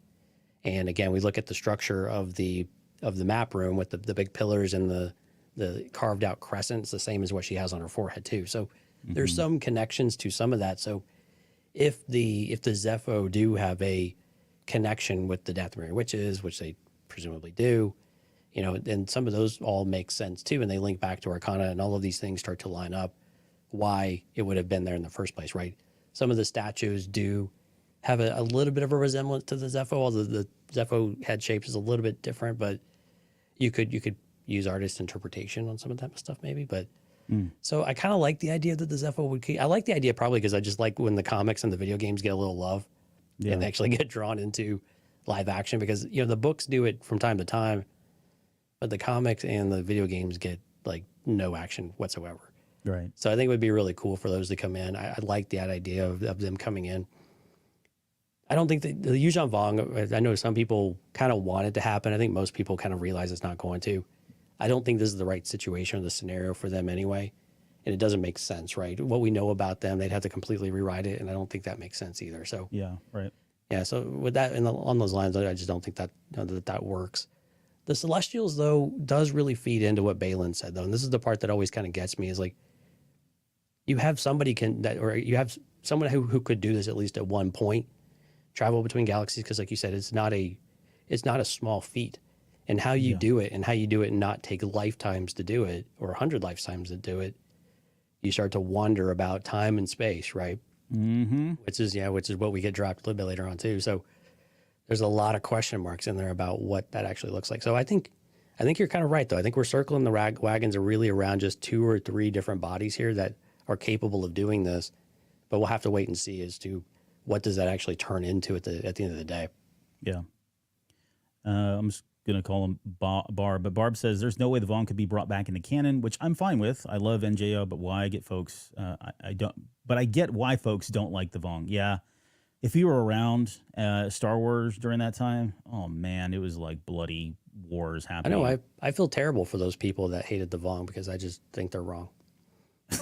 And again, we look at the structure of the map room with the big pillars and the carved out crescents, the same as what she has on her forehead too. So there's some connections to some of that. So if the Zepho do have a connection with the Dathomiri witches, which they presumably do, then some of those all make sense too, and they link back to Arcana, and all of these things start to line up why it would have been there in the first place, right? Some of the statues do have a little bit of a resemblance to the Zepho, although the Zepho head shape is a little bit different, but you could use artist interpretation on some of that stuff maybe. But so I kind of like the idea that the Zepho would keep. I like the idea probably because I just like when the comics and the video games get a little love and they actually get drawn into live action, because the books do it from time to time, but the comics and the video games get like no action whatsoever. Right. So I think it would be really cool for those to come in. I like that idea of them coming in. I don't think that the Yuuzhan Vong, I know some people kind of want it to happen. I think most people kind of realize it's not going to. I don't think this is the right situation or the scenario for them anyway. And it doesn't make sense, right? What we know about them, they'd have to completely rewrite it. And I don't think that makes sense either. So, yeah, right. Yeah, so with that, on those lines, I just don't think that works. The Celestials, though, does really feed into what Balin said, though. And this is the part that always kind of gets me, is like, you have somebody you have someone who could do this at least at one point, travel between galaxies, because like you said, it's not a small feat. And how you do it, and how you do it and not take lifetimes to do it, or 100 lifetimes to do it, you start to wonder about time and space, right? Mm-hmm. Which is what we get dropped a little bit later on too. So there's a lot of question marks in there about what that actually looks like. So I think you're kind of right, though. I think we're circling the wagons are really around just 2 or 3 different bodies here that are capable of doing this, but we'll have to wait and see as to what does that actually turn into at the end of the day. Yeah. I'm just going to call him Barb, but Barb says there's no way the Vaughn could be brought back into canon, which I'm fine with. I love NJO, but why? I get folks, I don't, but I get why folks don't like the Vaughn. Yeah. If you were around Star Wars during that time, oh man, it was like bloody wars happening. I know. I feel terrible for those people that hated the Vaughn, because I just think they're wrong.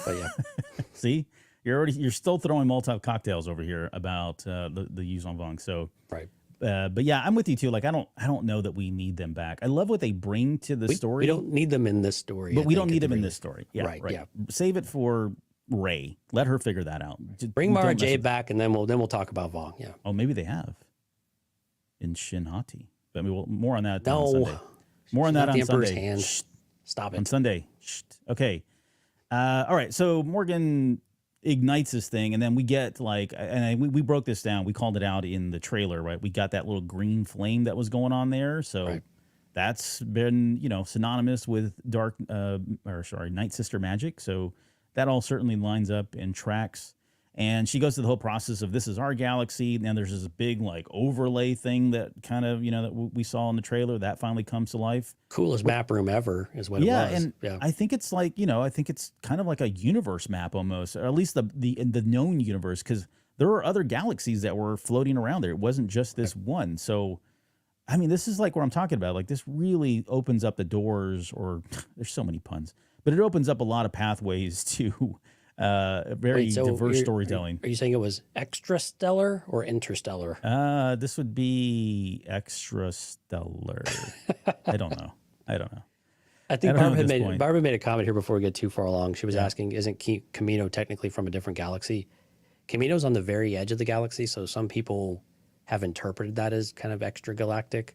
But yeah. See, you're still throwing Molotov cocktails over here about the Yuuzhan Vong. So right. But yeah, I'm with you too. Like I don't know that we need them back. I love what they bring to the story. We don't need them in this story, but we don't need them in this story. Yeah, right. Yeah. Save it for Rey. Let her figure that out. Bring Mara Jade back, and then we'll talk about Vong. Yeah. Oh, maybe they have in Shin Hati. But more on that on Sunday. More on that on Sunday. Hand. Shh. Stop it. On Sunday. Shh. Okay. All right. So Morgan ignites this thing, and then we get we broke this down. We called it out in the trailer, right? We got that little green flame that was going on there. So that's been, synonymous with Night Sister magic. So that all certainly lines up and tracks. And she goes through the whole process of, this is our galaxy. And then there's this big overlay thing that kind of, that we saw in the trailer that finally comes to life. Coolest map room ever is what it was. And I think it's I think it's kind of like a universe map almost, or at least the known universe, because there were other galaxies that were floating around there. It wasn't just this one. So, I mean, this is like what I'm talking about. Like, this really opens up the doors, or there's so many puns, but it opens up a lot of pathways to very diverse storytelling. Are you saying it was extrastellar or interstellar? This would be extrastellar. I don't know. I think Barb had made a comment here before we get too far along. She was asking, isn't Camino technically from a different galaxy? Kamino's on the very edge of the galaxy, so some people have interpreted that as kind of extragalactic,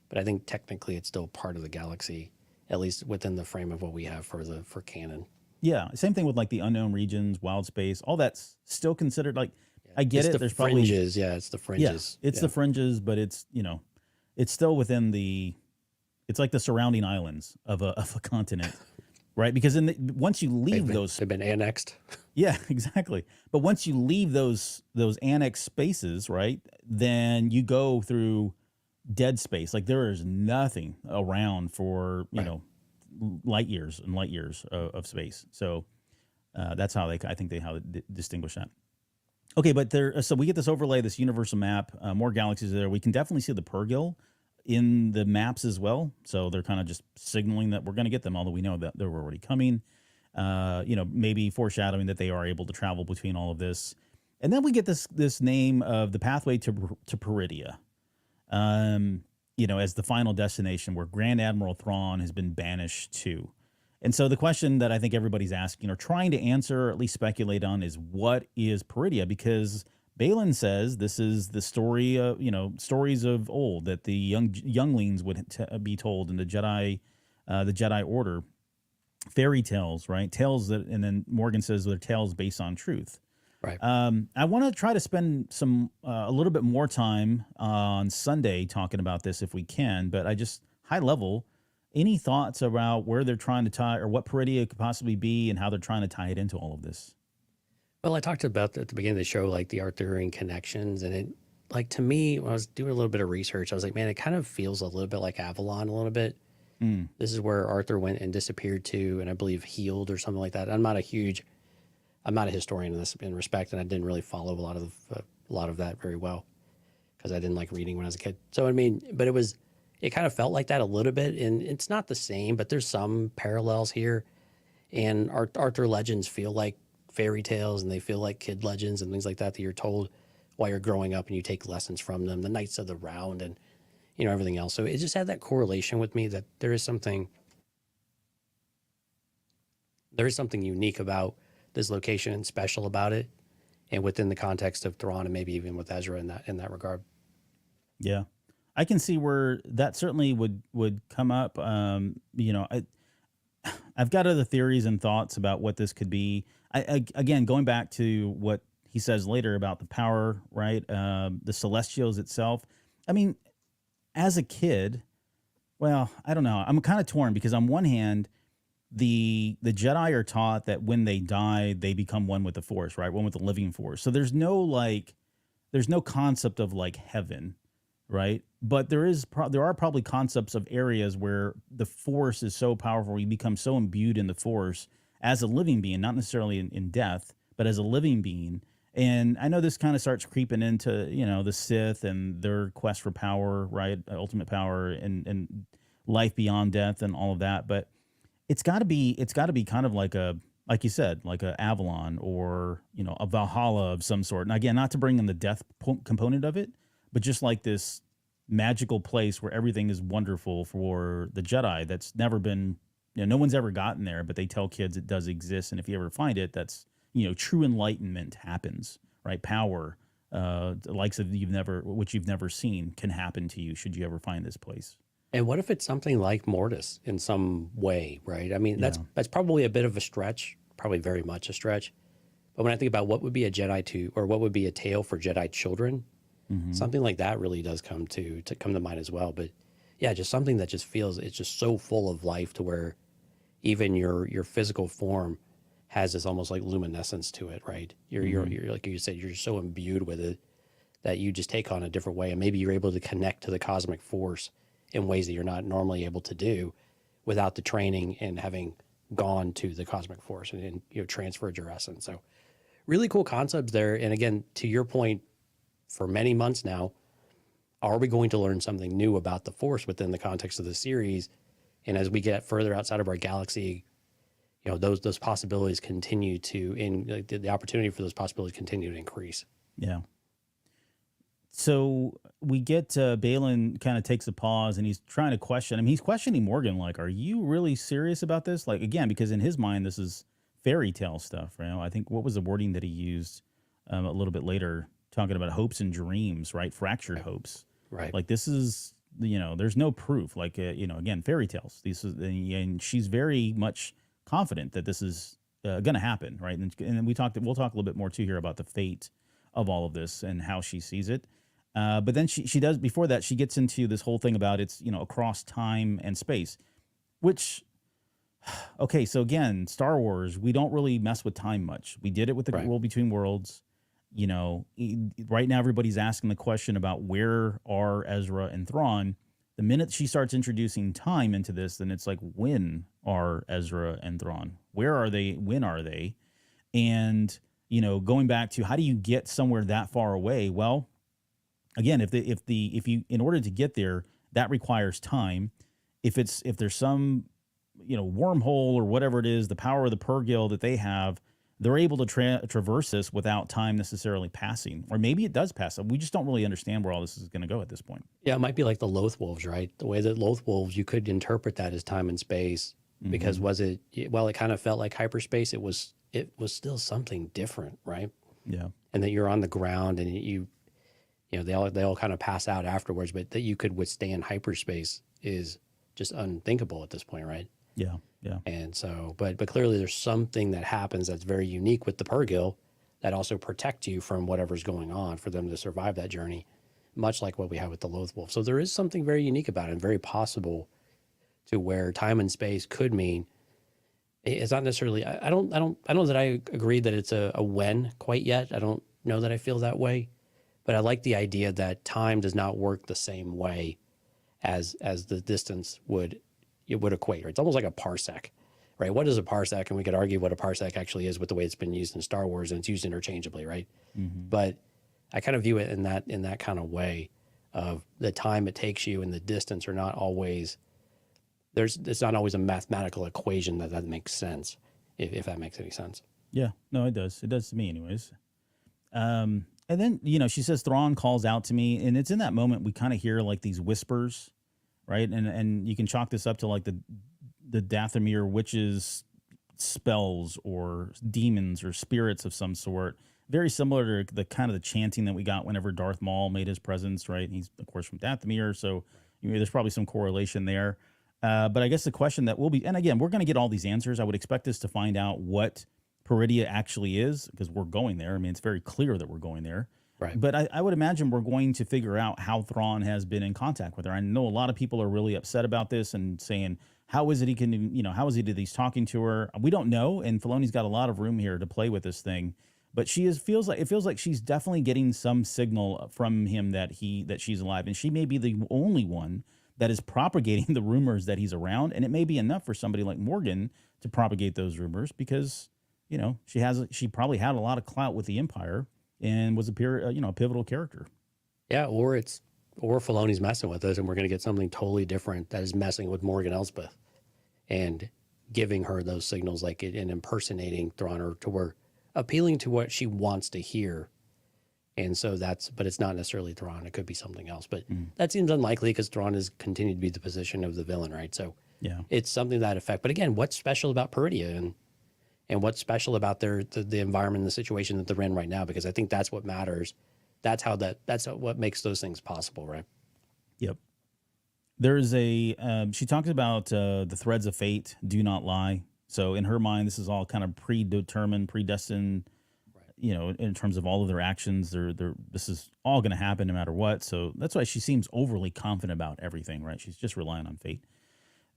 but I think technically it's still part of the galaxy, at least within the frame of what we have for canon. Yeah, same thing with like the unknown regions, wild space, all that's still considered like. I get It's it. the There's fringes, probably it's the fringes. it's the fringes, but it's it's still within the. It's like the surrounding islands of a continent, right? Because once you leave they've been annexed. yeah, exactly. But once you leave those annexed spaces, right, then you go through dead space. Like there is nothing around for light years and light years of space. So that's how I think they distinguish that. Okay, but so we get this overlay, this universal map, more galaxies there. We can definitely see the Purrgil in the maps as well. So they're kind of just signaling that we're going to get them, although we know that they're already coming. Maybe foreshadowing that they are able to travel between all of this. And then we get this name of the pathway to Peridia, as the final destination where Grand Admiral Thrawn has been banished to. And so the question that I think everybody's asking or trying to answer, or at least speculate on, is what is Peridia? Because Baylan says this is the story of, stories of old that the younglings would be told in the Jedi Order, fairy tales, right? Tales that, and then Morgan says they're tales based on truth. Right. I want to try to spend a little bit more time on Sunday talking about this if we can, but I just high level. Any thoughts about where they're trying to tie or what Peridia could possibly be and how they're trying to tie it into all of this? Well, I talked about at the beginning of the show, like the Arthurian connections. And it, like, to me, when I was doing a little bit of research, I was like, man, it kind of feels a little bit like Avalon a little bit. This is where Arthur went and disappeared to, and I believe healed or something like that. I'm not a historian in this in respect, and I didn't really follow a lot of that very well because I didn't like reading when I was a kid. So, I mean, but it kind of felt like that a little bit, and it's not the same, but there's some parallels here. And Arthur legends feel like fairy tales, and they feel like kid legends and things like that you're told while you're growing up, and you take lessons from them. The Knights of the Round and everything else. So it just had that correlation with me that there is something unique about this location and special about it, and within the context of Thrawn, and maybe even with Ezra in that regard. Yeah. I can see where that certainly would come up. I've got other theories and thoughts about what this could be. Again, going back to what he says later about the power, right? The Celestials itself. I mean, as a kid, well, I don't know. I'm kind of torn because on one hand, the Jedi are taught that when they die, they become one with the Force, right? One with the living Force. So there's no concept of like heaven, right? But there are probably concepts of areas where the Force is so powerful, you become so imbued in the Force as a living being, not necessarily in death, but as a living being. And I know this kind of starts creeping into, the Sith and their quest for power, right? Ultimate power and life beyond death and all of that. But it's got to be kind of like you said, like a Avalon or, a Valhalla of some sort. And again, not to bring in the death component of it, but just like this magical place where everything is wonderful for the Jedi that's never been, no one's ever gotten there, but they tell kids it does exist. And if you ever find it, that's, true enlightenment happens, right? Power, the likes of which you've never seen can happen to you should you ever find this place. And what if it's something like Mortis in some way, right? I mean, that's probably a bit of a stretch, probably very much a stretch. But when I think about what would be a Jedi or what would be a tale for Jedi children, something like that really does come to mind as well. But yeah, just something that just feels it's just so full of life to where even your physical form has this almost like luminescence to it, right? You're like you said, you're so imbued with it that you just take on a different way, and maybe you're able to connect to the cosmic force in ways that you're not normally able to do without the training and having gone to the cosmic force and transferred your essence. So really cool concepts there. And again, to your point, for many months now, are we going to learn something new about the Force within the context of the series? And as we get further outside of our galaxy, those possibilities continue to, the opportunity for those possibilities continue to increase. Yeah. So we get Baylan kind of takes a pause and he's trying to question. I mean, he's questioning Morgan, like, are you really serious about this? Like, again, because in his mind, this is fairy tale stuff, right? I think what was the wording that he used? a little bit later, talking about hopes and dreams, right? Fractured hopes. Right. Like this is, there's no proof. Like, again, fairy tales. And she's very much confident that this is going to happen, right? And we'll talk a little bit more too here about the fate of all of this and how she sees it. But then she does, before that, she gets into this whole thing about it's, across time and space, which, okay, so again, Star Wars, we don't really mess with time much. We did it with the World Between Worlds. Right now everybody's asking the question about where are Ezra and Thrawn. The minute she starts introducing time into this, then it's like, when are Ezra and Thrawn? Where are they? When are they? And, going back to how do you get somewhere that far away? Well, again, if you in order to get there, that requires time. If there's some, wormhole or whatever it is, the power of the Purrgil that they have, they're able to traverse this without time necessarily passing. Or maybe it does pass. We just don't really understand where all this is going to go at this point. Yeah, it might be like the Loth Wolves, right? The way that Loth Wolves, you could interpret that as time and space, because it kind of felt like hyperspace, it was still something different, right? Yeah. And that you're on the ground and they all kind of pass out afterwards, but that you could withstand hyperspace is just unthinkable at this point, right? Yeah. Yeah. And so, but clearly there's something that happens that's very unique with the Purrgil that also protect you from whatever's going on for them to survive that journey, much like what we have with the Loth Wolf. So there is something very unique about it and very possible to where time and space could mean it's not necessarily, I don't know that I agree that it's a when quite yet. I don't know that I feel that way, but I like the idea that time does not work the same way as the distance would equate. It's almost like a parsec, right? What is a parsec? And we could argue what a parsec actually is with the way it's been used in Star Wars, and it's used interchangeably, right? But I kind of view it in that kind of way of the time it takes you and the distance are not always, it's not always a mathematical equation that makes sense, if that makes any sense. Yeah, no, it does. It does to me anyways. And then, she says, Thrawn calls out to me, and it's in that moment we kind of hear like these whispers, right? And you can chalk this up to like the Dathomir witches' spells or demons or spirits of some sort. Very similar to the kind of the chanting that we got whenever Darth Maul made his presence, right? He's, of course, from Dathomir, so there's probably some correlation there. But I guess the question that will be, and again, we're going to get all these answers. I would expect us to find out what Peridea actually is, because we're going there. I mean, it's very clear that we're going there. Right. But I would imagine we're going to figure out how Thrawn has been in contact with her. I know a lot of people are really upset about this and saying, how is it how is it that he's talking to her? We don't know, and Filoni's got a lot of room here to play with this thing. But it feels like she's definitely getting some signal from him that she's alive, and she may be the only one that is propagating the rumors that he's around, and it may be enough for somebody like Morgan to propagate those rumors because she probably had a lot of clout with the Empire and was a pivotal character. Yeah, or Filoni's messing with us, and we're going to get something totally different that is messing with Morgan Elsbeth and giving her those signals, like and impersonating Thrawn, or to where appealing to what she wants to hear. And so but it's not necessarily Thrawn. It could be something else, but that seems unlikely because Thrawn has continued to be the position of the villain, right? So yeah, it's something to that effect. But again, what's special about Peridea and what's special about the environment and the situation that they're in right now? Because I think that's what matters. That's what makes those things possible, right? Yep. There's she talks about the threads of fate do not lie. So in her mind, this is all kind of predetermined, predestined, right. In terms of all of their actions, this is all going to happen no matter what. So that's why she seems overly confident about everything, right? She's just relying on fate.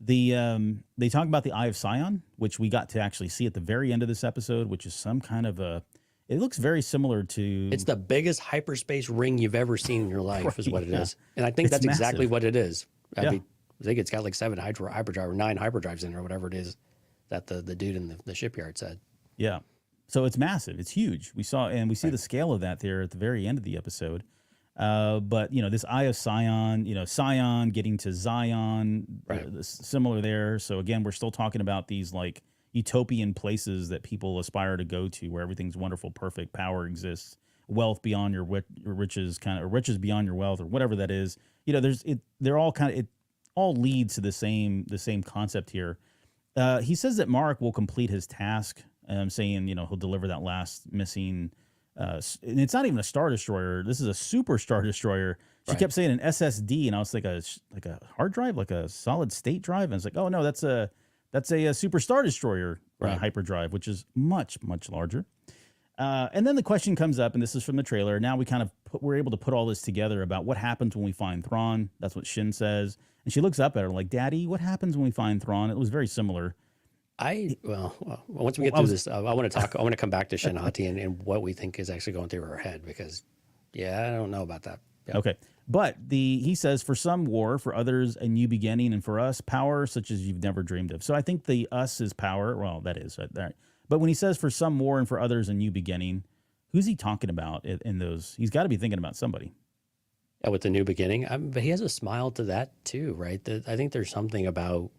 They talk about the Eye of Sion, which we got to actually see at the very end of this episode, which is some kind of it looks very similar to... It's the biggest hyperspace ring you've ever seen in your life, right, is what it is. And I think that's massive. Exactly what it is. I think it's got like 7 hyperdrive or 9 hyperdrives in it or whatever it is that the dude in the shipyard said. Yeah. So it's massive. It's huge. We see the scale of that there at the very end of the episode. But this Eye of Sion, Sion getting to Zion, right. Similar there. So again, we're still talking about these like utopian places that people aspire to go to, where everything's wonderful, perfect, power exists, wealth beyond your riches, or riches beyond your wealth, or whatever that is. It all leads to the same concept here. He says that Mark will complete his task, saying he'll deliver that last missing and it's not even a Star Destroyer. This is a Super Star Destroyer. She kept saying an SSD, and I was like a hard drive, like a solid state drive. And it's like, oh no, that's a Super Star Destroyer hyperdrive, which is much larger. And then the question comes up, and this is from the trailer. Now we're able to put all this together about what happens when we find Thrawn. That's what Shin says, and she looks up at her like, "Daddy, what happens when we find Thrawn?" It was very similar. Once we get through this, I want to come back to Shin Hati and what we think is actually going through her head, because I don't know about that. Yeah. Okay. But he says, for some war, for others a new beginning, and for us power such as you've never dreamed of. So I think the us is power. Well, that is right. But when he says for some war and for others a new beginning, who's he talking about in those? He's got to be thinking about somebody. Yeah, with the new beginning. But he has a smile to that too, right? I think there's something about,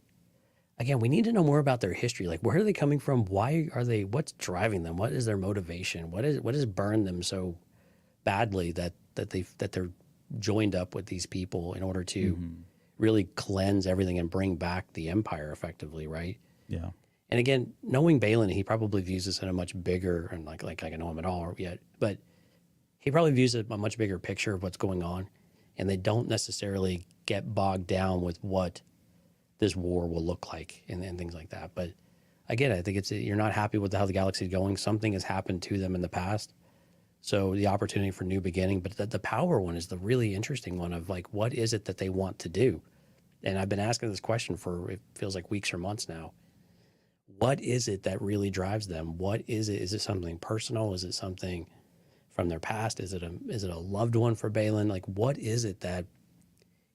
again, we need to know more about their history. Like, where are they coming from? Why are they, what's driving them? What is their motivation? What has burned them so badly that they're joined up with these people in order to really cleanse everything and bring back the empire effectively, right? Yeah. And again, knowing Balin, he probably views this in a much bigger, and like I can know him at all yet, but he probably views it a much bigger picture of what's going on, and they don't necessarily get bogged down with what this war will look like and things like that. But again, I think you're not happy with how the galaxy is going. Something has happened to them in the past. So the opportunity for new beginning, but the power one is the really interesting one of like, what is it that they want to do? And I've been asking this question for, it feels like weeks or months now. What is it that really drives them? What is it? Is it something personal? Is it something from their past? Is it a loved one for Balin? Like, what is it that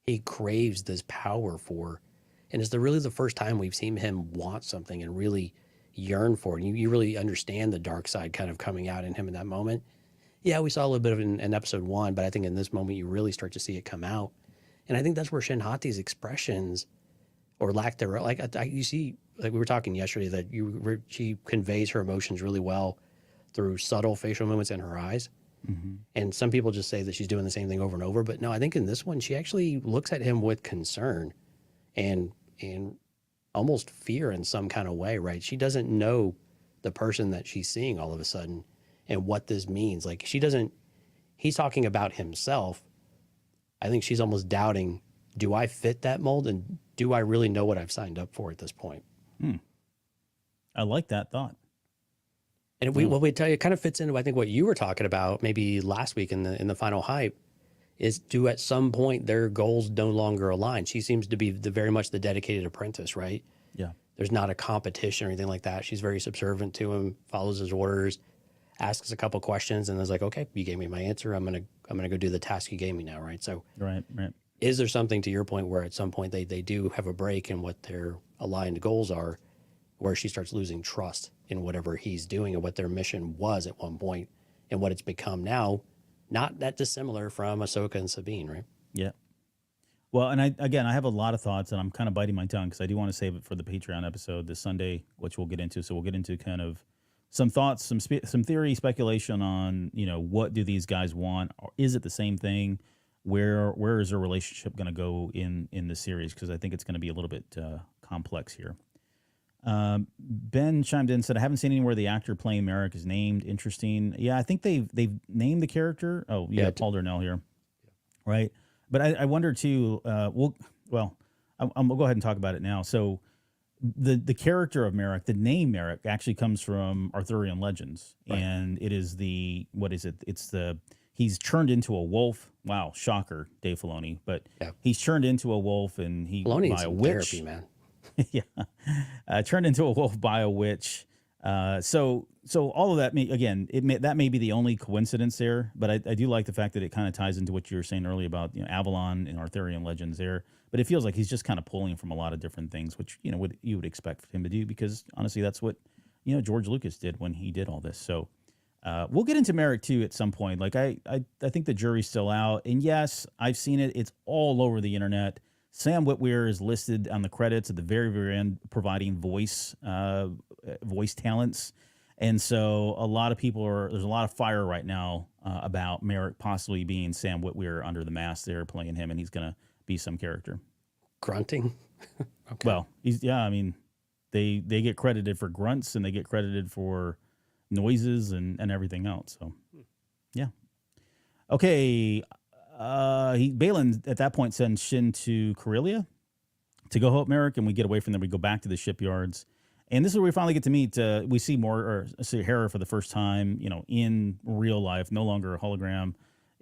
he craves this power for? And it's really the first time we've seen him want something and really yearn for it. And you really understand the dark side kind of coming out in him in that moment. Yeah, we saw a little bit of it in episode 1, but I think in this moment you really start to see it come out. And I think that's where Shin Hati's expressions, or lack thereof, like you see, like we were talking yesterday, that she conveys her emotions really well through subtle facial movements in her eyes. Mm-hmm. And some people just say that she's doing the same thing over and over. But no, I think in this one, she actually looks at him with concern and almost fear in some kind of way, right? She doesn't know the person that she's seeing all of a sudden and what this means. Like, he's talking about himself. I think she's almost doubting, do I fit that mold? And do I really know what I've signed up for at this point? I like that thought. And what we tell you, it kind of fits into, I think, what you were talking about maybe last week in the final hype, is do at some point their goals no longer align. She seems to be very much the dedicated apprentice, right? Yeah. There's not a competition or anything like that. She's very subservient to him, follows his orders, asks a couple questions, and is like, okay, you gave me my answer. I'm gonna go do the task you gave me now, right? So right. Is there something, to your point, where at some point they do have a break in what their aligned goals are, where she starts losing trust in whatever he's doing and what their mission was at one point and what it's become now? Not that dissimilar from Ahsoka and Sabine, right? Yeah. Well, and I have a lot of thoughts, and I'm kind of biting my tongue because I do want to save it for the Patreon episode this Sunday, which we'll get into. So we'll get into kind of some thoughts, some theory, speculation on, what do these guys want? Or is it the same thing? Where is their relationship going to go in the series? Because I think it's going to be a little bit complex here. Ben chimed in and said, I haven't seen anywhere the actor playing Merrick is named. Interesting. Yeah, I think they've named the character. Oh, yeah, Paul Darnell here. Right. But I wonder too, we'll go ahead and talk about it now. So the character of Merrick, the name Merrick, actually comes from Arthurian legends. Right. And it is he's turned into a wolf. Wow, shocker, Dave Filoni. But he's turned into a wolf, and by a witch. Therapy, man. Yeah, turned into a wolf by a witch. So all of that, that may be the only coincidence there, but I do like the fact that it kind of ties into what you were saying earlier about Avalon and Arthurian legends there. But it feels like he's just kind of pulling from a lot of different things, which what you would expect him to do, because honestly, that's what George Lucas did when he did all this. So we'll get into Merrick too at some point. Like I think the jury's still out, and yes, I've seen it. It's all over the internet. Sam Witwer is listed on the credits at the very, very end, providing voice talents. And so a lot of there's a lot of fire right now about Merrick possibly being Sam Witwer under the mask there, playing him, and he's going to be some character. Grunting? Okay. Well, they get credited for grunts, and they get credited for noises and everything else. So Yeah. Okay. Balin at that point sends Shin to Corellia to go help Merrick, and we get away from there. We go back to the shipyards, and this is where we finally get to meet. We see see Hera for the first time, in real life, no longer a hologram.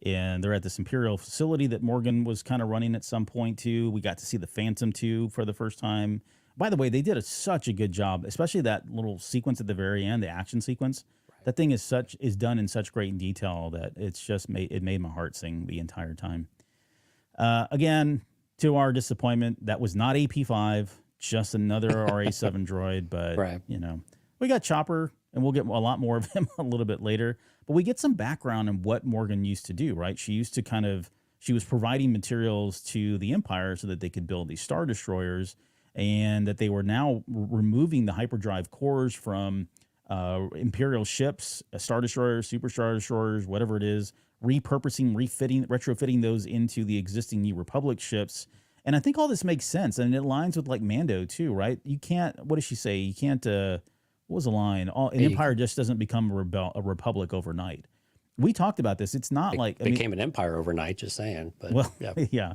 And they're at this Imperial facility that Morgan was kind of running at some point too. We got to see the Phantom 2 for the first time. By the way, they did such a good job, especially that little sequence at the very end, the action sequence. Right. That thing is done in such great detail that it's just made my heart sing the entire time. Again, to our disappointment, that was not AP5, just another RA7 droid. But right. We got Chopper, and we'll get a lot more of him a little bit later. But we get some background on what Morgan used to do, right? She used to she was providing materials to the Empire so that they could build these Star Destroyers, and that they were now removing the hyperdrive cores from Imperial ships, Star Destroyers, Super Star Destroyers, whatever it is, repurposing, retrofitting those into the existing New Republic ships. And I think all this makes sense, and it aligns with like Mando too, right? You can't, what does she say? You can't, what was the line? An empire just doesn't become a republic overnight. We talked about this. It's not like... It became an empire overnight, just saying. But well, yeah.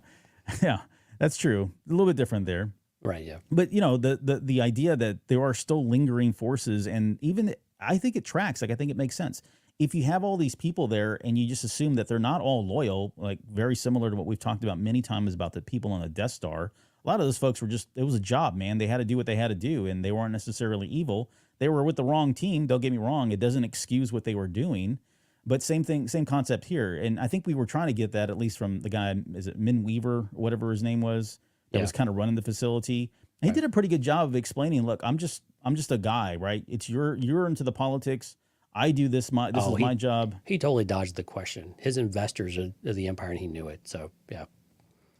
Yeah, that's true. A little bit different there. Right, yeah. But, the idea that there are still lingering forces, and even, I think it tracks. Like, I think it makes sense. If you have all these people there and you just assume that they're not all loyal, like very similar to what we've talked about many times about the people on the Death Star, a lot of those folks were it was a job, man. They had to do what they had to do, and they weren't necessarily evil. They were with the wrong team. Don't get me wrong. It doesn't excuse what they were doing, but same thing, same concept here. And I think we were trying to get that at least from the guy, is it Min Weaver, or whatever his name was, that was kind of running the facility. And he did a pretty good job of explaining, look, I'm just a guy, right? It's you're into the politics. I do this. This is my job. He totally dodged the question. His investors are the Empire, and he knew it. So yeah.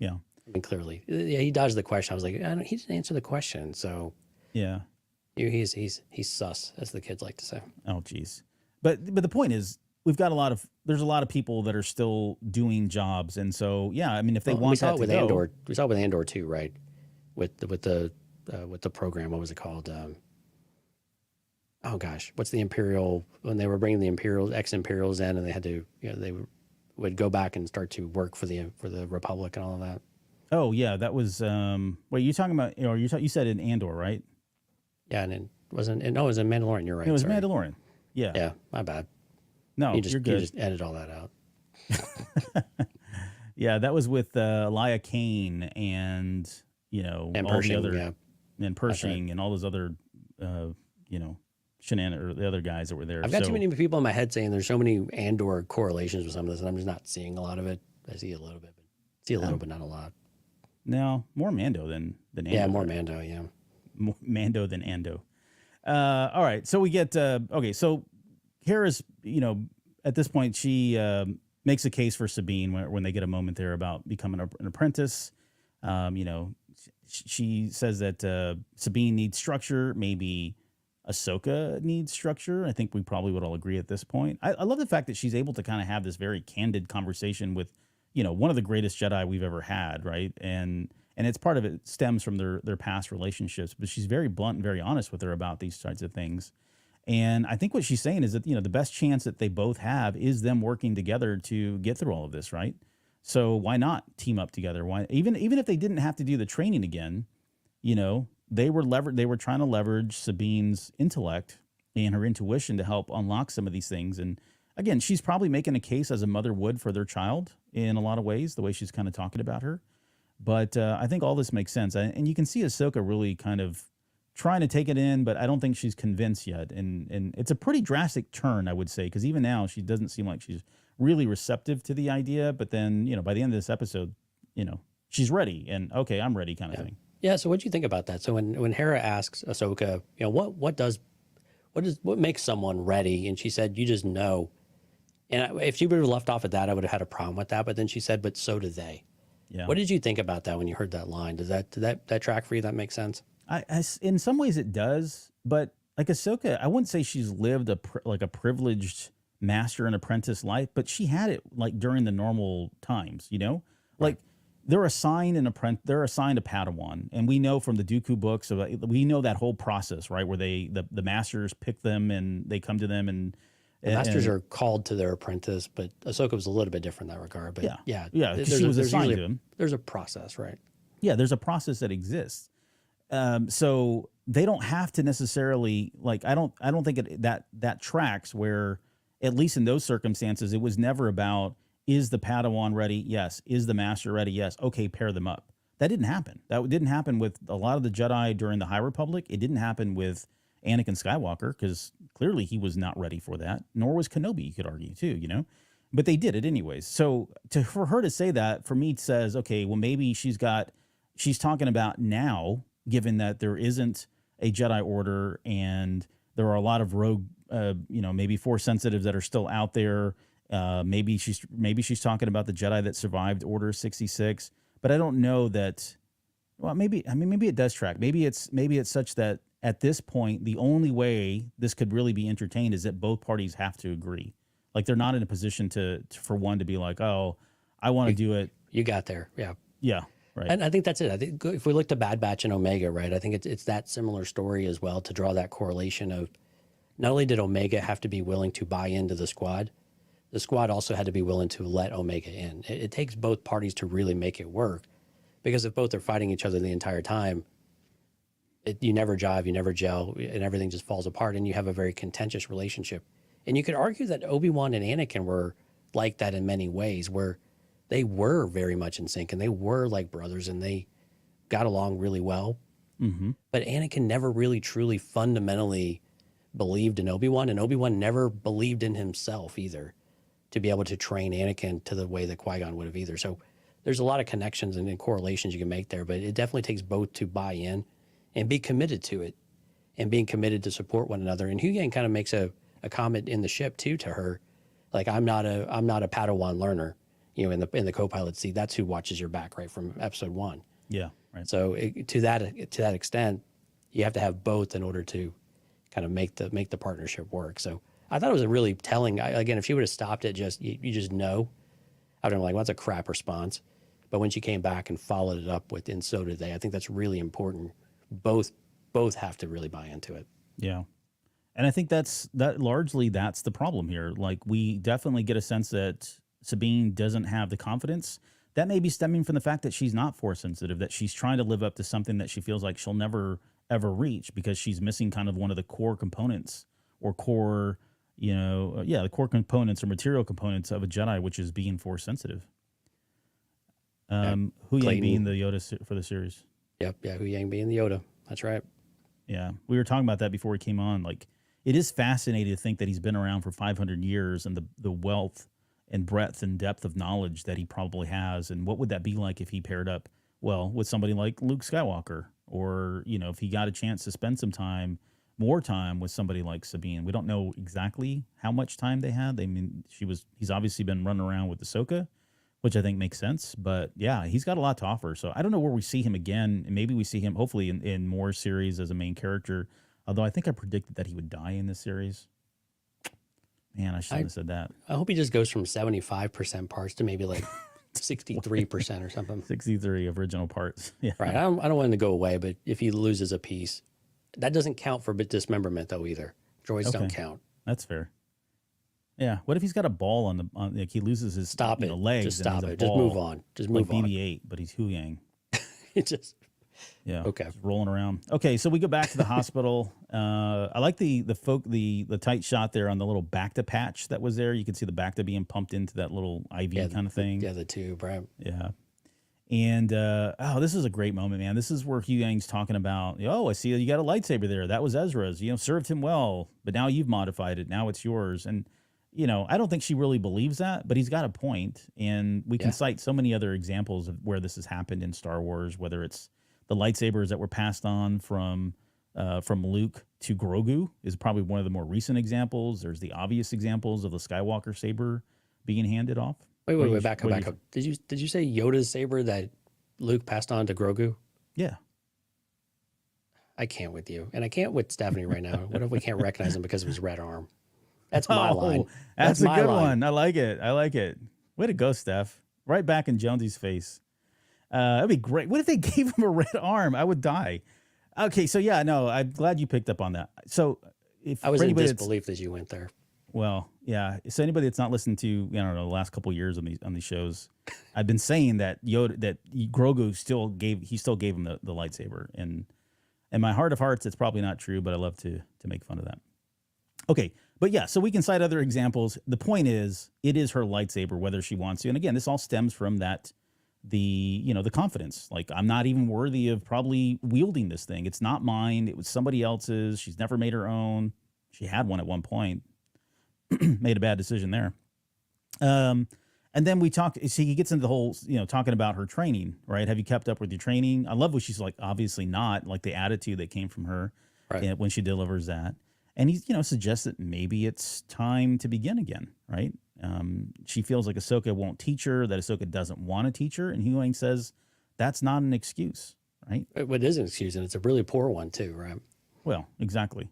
I mean, clearly, he dodged the question. I was like, he didn't answer the question. So yeah. He's sus, as the kids like to say. Oh, geez. But the point is, there's a lot of people that are still doing jobs, and so I mean, if they want that to go, Andor, we saw it with Andor too, right? With the program, what was it called? Oh gosh, what's the Imperial? When they were bringing the ex-Imperials in, and they had to, they would go back and start to work for the Republic and all of that. Oh yeah, that was. Wait, you talking about? You said in Andor, right? Yeah, and it was in Mandalorian. You're right. It was Mandalorian. Yeah. Yeah, my bad. No, you're good. You just edit all that out. Yeah, that was with Elia Kane and all Pershing, the other and Pershing and all those other shenanigans, or the other guys that were there. I've got too many people in my head saying there's so many Andor correlations with some of this, and I'm just not seeing a lot of it. I see a little bit, but not a lot. No, more Mando than Andor. Yeah, more Mando. Yeah. More Mando than Ando. All right, so we get so Hera's, at this point she makes a case for Sabine when they get a moment there about becoming an apprentice. She says that Sabine needs structure, maybe Ahsoka needs structure. I think we probably would all agree at this point. I love the fact that she's able to kind of have this very candid conversation with one of the greatest Jedi we've ever had, right? And it's part of it stems from their past relationships, but she's very blunt and very honest with her about these types of things. And I think what she's saying is that, the best chance that they both have is them working together to get through all of this, right? So why not team up together? Why, even if they didn't have to do the training again, they were trying to leverage Sabine's intellect and her intuition to help unlock some of these things. And again, she's probably making a case as a mother would for their child in a lot of ways, the way she's kind of talking about her. But I think all this makes sense. And you can see Ahsoka really kind of trying to take it in, but I don't think she's convinced yet. And it's a pretty drastic turn, I would say, because even now she doesn't seem like she's really receptive to the idea. But then, by the end of this episode, she's ready and okay, I'm ready kind of thing. Yeah. So what do you think about that? So when Hera asks Ahsoka, what makes someone ready? And she said, you just know. And if she would have left off at that, I would have had a problem with that. But then she said, but so do they. Yeah. What did you think about that when you heard that line? Did that track for you? That makes sense? I in some ways it does, but like Ahsoka, I wouldn't say she's lived a privileged master and apprentice life, but she had it like during the normal times, like they're assigned a Padawan, and we know from the Dooku books, we know that whole process, right, where the masters pick them and they come to them and Masters are called to their apprentice, but Ahsoka was a little bit different in that regard. But yeah, 'cause she was assigned to him. There's a process, right? Yeah, there's a process that exists. So they don't have to necessarily like. I don't think that tracks where, at least in those circumstances, it was never about, is the Padawan ready? Yes. Is the Master ready? Yes. Okay, pair them up. That didn't happen. That didn't happen with a lot of the Jedi during the High Republic. It didn't happen with Anakin Skywalker because clearly he was not ready for that. Nor was Kenobi, you could argue too, But they did it anyways. So for her to say that, for me, it says, okay, well, maybe she's talking about now, given that there isn't a Jedi Order and there are a lot of rogue, maybe Force sensitives that are still out there. Maybe she's talking about the Jedi that survived Order 66. But I don't know that. Well, maybe it does track. Maybe it's such that at this point, the only way this could really be entertained is that both parties have to agree. Like they're not in a position for one to be like, oh, I want to do it. You got there. Yeah. Yeah. Right. And I think that's it. I think if we look to Bad Batch and Omega, right, I think it's that similar story as well, to draw that correlation of not only did Omega have to be willing to buy into the squad also had to be willing to let Omega in. It takes both parties to really make it work, because if both are fighting each other the entire time, you never jive, you never gel, and everything just falls apart, and you have a very contentious relationship. And you could argue that Obi-Wan and Anakin were like that in many ways, where they were very much in sync and they were like brothers and they got along really well. Mm-hmm. But Anakin never really truly fundamentally believed in Obi-Wan, and Obi-Wan never believed in himself either to be able to train Anakin to the way that Qui-Gon would have either. So there's a lot of connections and correlations you can make there, but it definitely takes both to buy in and be committed to it and being committed to support one another. And Huyang kind of makes a comment in the ship too to her, like, I'm not a Padawan learner, in the co-pilot seat. That's who watches your back, right, from episode 1. Yeah, right. So to that extent, you have to have both in order to kind of make the partnership work. So I thought it was a really telling. Again, if she would have stopped it, you just know, I would have been like, well, that's a crap response. But when she came back and followed it up with, and so did they, I think that's really important. Both have to really buy into it. Yeah. And I think that's the problem here. Like, we definitely get a sense that Sabine doesn't have the confidence. That may be stemming from the fact that she's not Force sensitive, that she's trying to live up to something that she feels like she'll never, ever reach, because she's missing kind of one of the core components or the core components or material components of a Jedi, which is being Force sensitive. Huyang being the Yoda for the series. Yep. Yeah. Huyang being the Yoda. That's right. Yeah. We were talking about that before we came on. Like, it is fascinating to think that he's been around for 500 years and the wealth and breadth and depth of knowledge that he probably has. And what would that be like if he paired up, with somebody like Luke Skywalker, or, if he got a chance to spend more time with somebody like Sabine. We don't know exactly how much time they had. I mean, he's obviously been running around with Ahsoka, which I think makes sense. But yeah, he's got a lot to offer. So I don't know where we see him again. Maybe we see him hopefully in more series as a main character. Although I think I predicted that he would die in this series. Man, I shouldn't have said that. I hope he just goes from 75% parts to maybe like 63% or something. 63 original parts. Yeah. Right. I don't want him to go away, but if he loses a piece, that doesn't count for dismemberment though either. Droids don't count. That's fair. Yeah. What if he's got a ball on like he loses his legs? Just stop it. Just move on. Just move on. Like BB-8, but he's Huyang. It just. Yeah. Okay. Just rolling around. Okay, so we go back to the hospital. I like the tight shot there on the little Bacta patch that was there. You can see the Bacta being pumped into that little IV kind of thing. The tube, right? Yeah. And this is a great moment, man. This is where Huyang's talking about, I see you got a lightsaber there. That was Ezra's. Served him well, but now you've modified it. Now it's yours. And I don't think she really believes that, but he's got a point. And we can cite so many other examples of where this has happened in Star Wars, whether it's the lightsabers that were passed on from Luke to Grogu is probably one of the more recent examples. There's the obvious examples of the Skywalker saber being handed off. Wait, back up. Did you say Yoda's saber that Luke passed on to Grogu? Yeah. I can't with you, and I can't with Stephanie right now. What if we can't recognize him because of his red arm? That's my line. That's a good one. I like it. Way to go, Steph. Right back in Jonesy's face. That'd be great. What if they gave him a red arm? I would die. Okay, so I'm glad you picked up on that. So I was in disbelief that you went there. Well, yeah. So anybody that's not listened to, I don't know, the last couple of years on these shows, I've been saying that Grogu still gave him the lightsaber, and in my heart of hearts, it's probably not true, but I love to make fun of that. Okay, but yeah, so we can cite other examples. The point is, it is her lightsaber, whether she wants to. And again, this all stems from the confidence. Like, I'm not even worthy of probably wielding this thing. It's not mine. It was somebody else's. She's never made her own. She had one at one point. Made a bad decision there. And then we talk. See, he gets into the whole, talking about her training, right? Have you kept up with your training? I love what she's like. Obviously not, like the attitude that came from her when she delivers that. And he, suggests that maybe it's time to begin again, right? She feels like Ahsoka won't teach her, that Ahsoka doesn't want to teach her, and Huyang says that's not an excuse, right? It is an excuse, and it's a really poor one too, right? Well, exactly.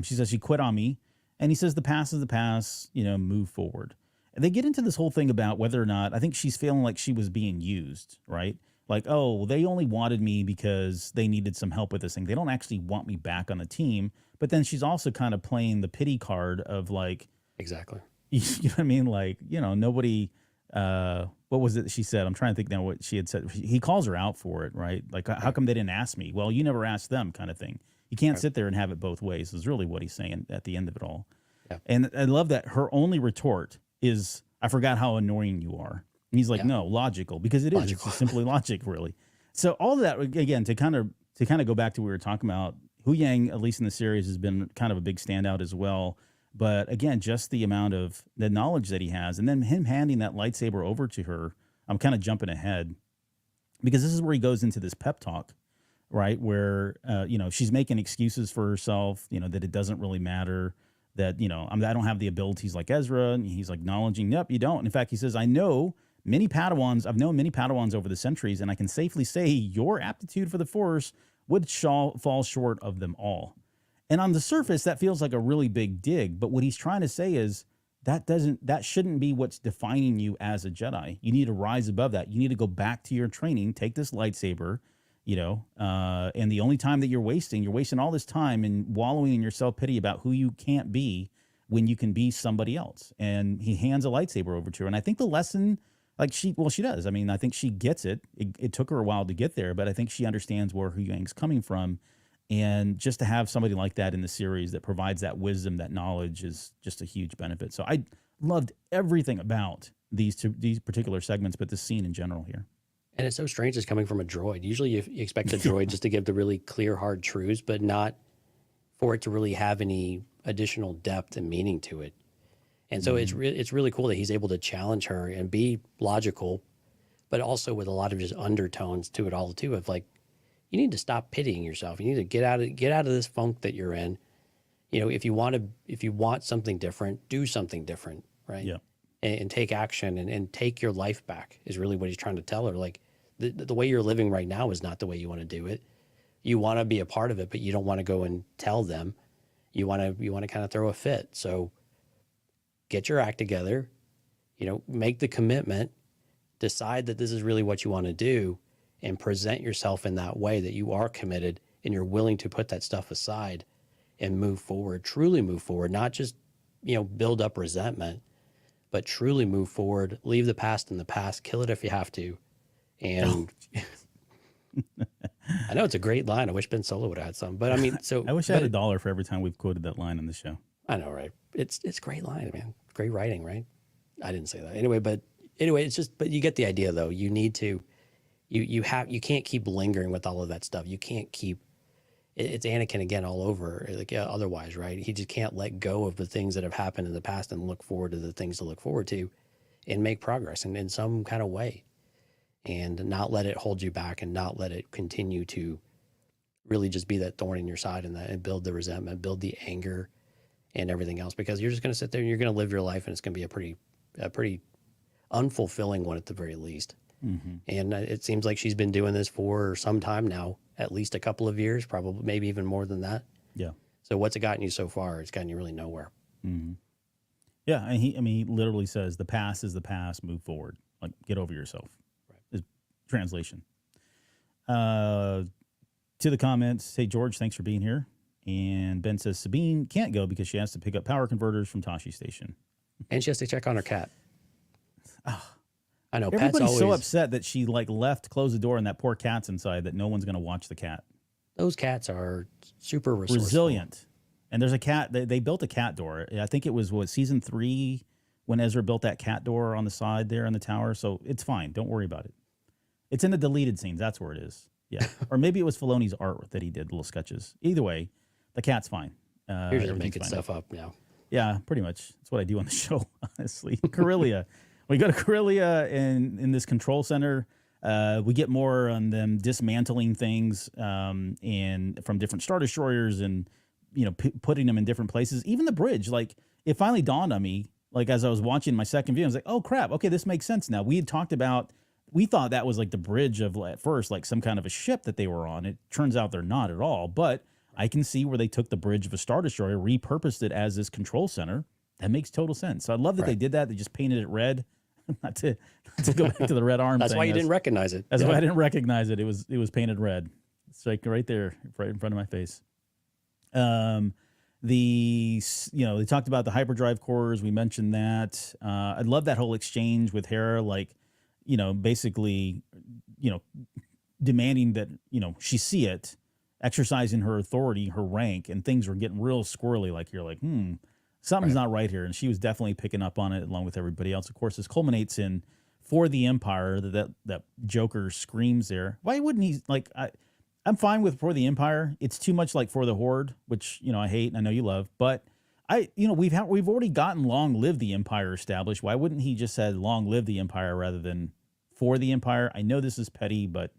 She says she quit on me. And he says the past is the past, move forward. And they get into this whole thing about whether or not, I think she's feeling like she was being used, right? Like, oh, they only wanted me because they needed some help with this thing. They don't actually want me back on the team. But then she's also kind of playing the pity card of like... Exactly. You know what I mean? Like, nobody... what was it that she said? I'm trying to think now what she had said. He calls her out for it, right? Like, how come they didn't ask me? Well, you never asked them, kind of thing. You can't sit there and have it both ways, is really what he's saying at the end of it all. Yeah. And I love that her only retort is, I forgot how annoying you are. And he's like, no, logical, because it is. It's just simply logic, really. So all of that, again, to kind of go back to what we were talking about, Huyang, at least in the series, has been kind of a big standout as well. But again, just the amount of the knowledge that he has, and then him handing that lightsaber over to her, I'm kind of jumping ahead, because this is where he goes into this pep talk, right? Where, she's making excuses for herself, that it doesn't really matter, that, I don't have the abilities like Ezra. And he's acknowledging, yep, you don't. In fact, he says, I've known many Padawans over the centuries, and I can safely say your aptitude for the Force would fall short of them all. And on the surface, that feels like a really big dig. But what he's trying to say is that shouldn't be what's defining you as a Jedi. You need to rise above that. You need to go back to your training, take this lightsaber, and the only time that you're wasting all this time in wallowing in your self-pity about who you can't be when you can be somebody else. And he hands a lightsaber over to her. And I think the lesson, she does. I mean, I think she gets it. It took her a while to get there, but I think she understands where Huyang's coming from. And just to have somebody like that in the series that provides that wisdom, that knowledge, is just a huge benefit. So I loved everything about these particular segments, but this scene in general here. And it's so strange it's coming from a droid. Usually you expect a droid just to give the really clear, hard truths, but not for it to really have any additional depth and meaning to it. And so it's really cool that he's able to challenge her and be logical, but also with a lot of just undertones to it all too, of like, you need to stop pitying yourself. You need to get out of this funk that you're in. If you want something different, do something different, right? Yeah. And take action and take your life back is really what he's trying to tell her. Like, the way you're living right now is not the way you want to do it. You want to be a part of it, but you don't want to go and tell them. You want to kind of throw a fit. So get your act together, make the commitment, decide that this is really what you want to do, and present yourself in that way that you are committed and you're willing to put that stuff aside and move forward, truly move forward, not just, build up resentment, but truly move forward, leave the past in the past, kill it if you have to. And I know it's a great line. I wish Ben Solo would have had some, but I mean, I wish I had $1 for every time we've quoted that line on the show. I know, right? It's a great line, man. Great writing, right? I didn't say that. Anyway, it's just, but you get the idea though. You need to, you can't keep lingering with all of that stuff. You can't keep, it's Anakin again all over, otherwise, right? He just can't let go of the things that have happened in the past and look forward to the things to look forward to and make progress in some kind of way, and not let it hold you back and not let it continue to really just be that thorn in your side and build the resentment, build the anger and everything else, because you're just going to sit there and you're going to live your life and it's going to be a pretty unfulfilling one at the very least. Mm-hmm. And it seems like she's been doing this for some time now, at least a couple of years, probably maybe even more than that. Yeah. So what's it gotten you so far? It's gotten you really nowhere. Mm-hmm. Yeah. And he literally says the past is the past, move forward. Like, get over yourself. Right. Is translation. To the comments, hey, George, thanks for being here. And Ben says Sabine can't go because she has to pick up power converters from Tashi Station. And she has to check on her cat. I know. Pat's Everybody's always so upset that she like left, closed the door, and that poor cat's inside. That no one's going to watch the cat. Those cats are super Resilient. And there's a cat. They built a cat door. I think it was season 3 when Ezra built that cat door on the side there in the tower. So it's fine. Don't worry about it. It's in the deleted scenes. That's where it is. Yeah. Or maybe it was Filoni's art that he did, little sketches. Either way, the cat's fine. You're just making stuff up now. Yeah, pretty much. That's what I do on the show, honestly. Corellia. We go to Corellia in this control center. We get more on them dismantling things and from different Star Destroyers and, putting them in different places. Even the bridge, like, it finally dawned on me, like, as I was watching my second video, I was like, oh, crap. Okay, this makes sense now. We had talked about, we thought that was like the bridge of, at first, like some kind of a ship that they were on. It turns out they're not at all. But I can see where they took the bridge of a Star Destroyer, repurposed it as this control center. That makes total sense. So I love that they did that. They just painted it red. not to go back to the red arm. That's why you didn't recognize it. That's why I didn't recognize it. It was painted red. It's like right there, right in front of my face. They talked about the hyperdrive cores. We mentioned that. I love that whole exchange with Hera, like, basically, demanding that, she see it, exercising her authority, her rank, and things were getting real squirrely. Like, you're like, something's not right here. And she was definitely picking up on it along with everybody else. Of course, this culminates in For the Empire, that Joker screams there. Why wouldn't he, like, I'm fine with For the Empire. It's too much like For the Horde, which, I hate and I know you love. But we've already gotten Long Live the Empire established. Why wouldn't he just said Long Live the Empire rather than For the Empire? I know this is petty, but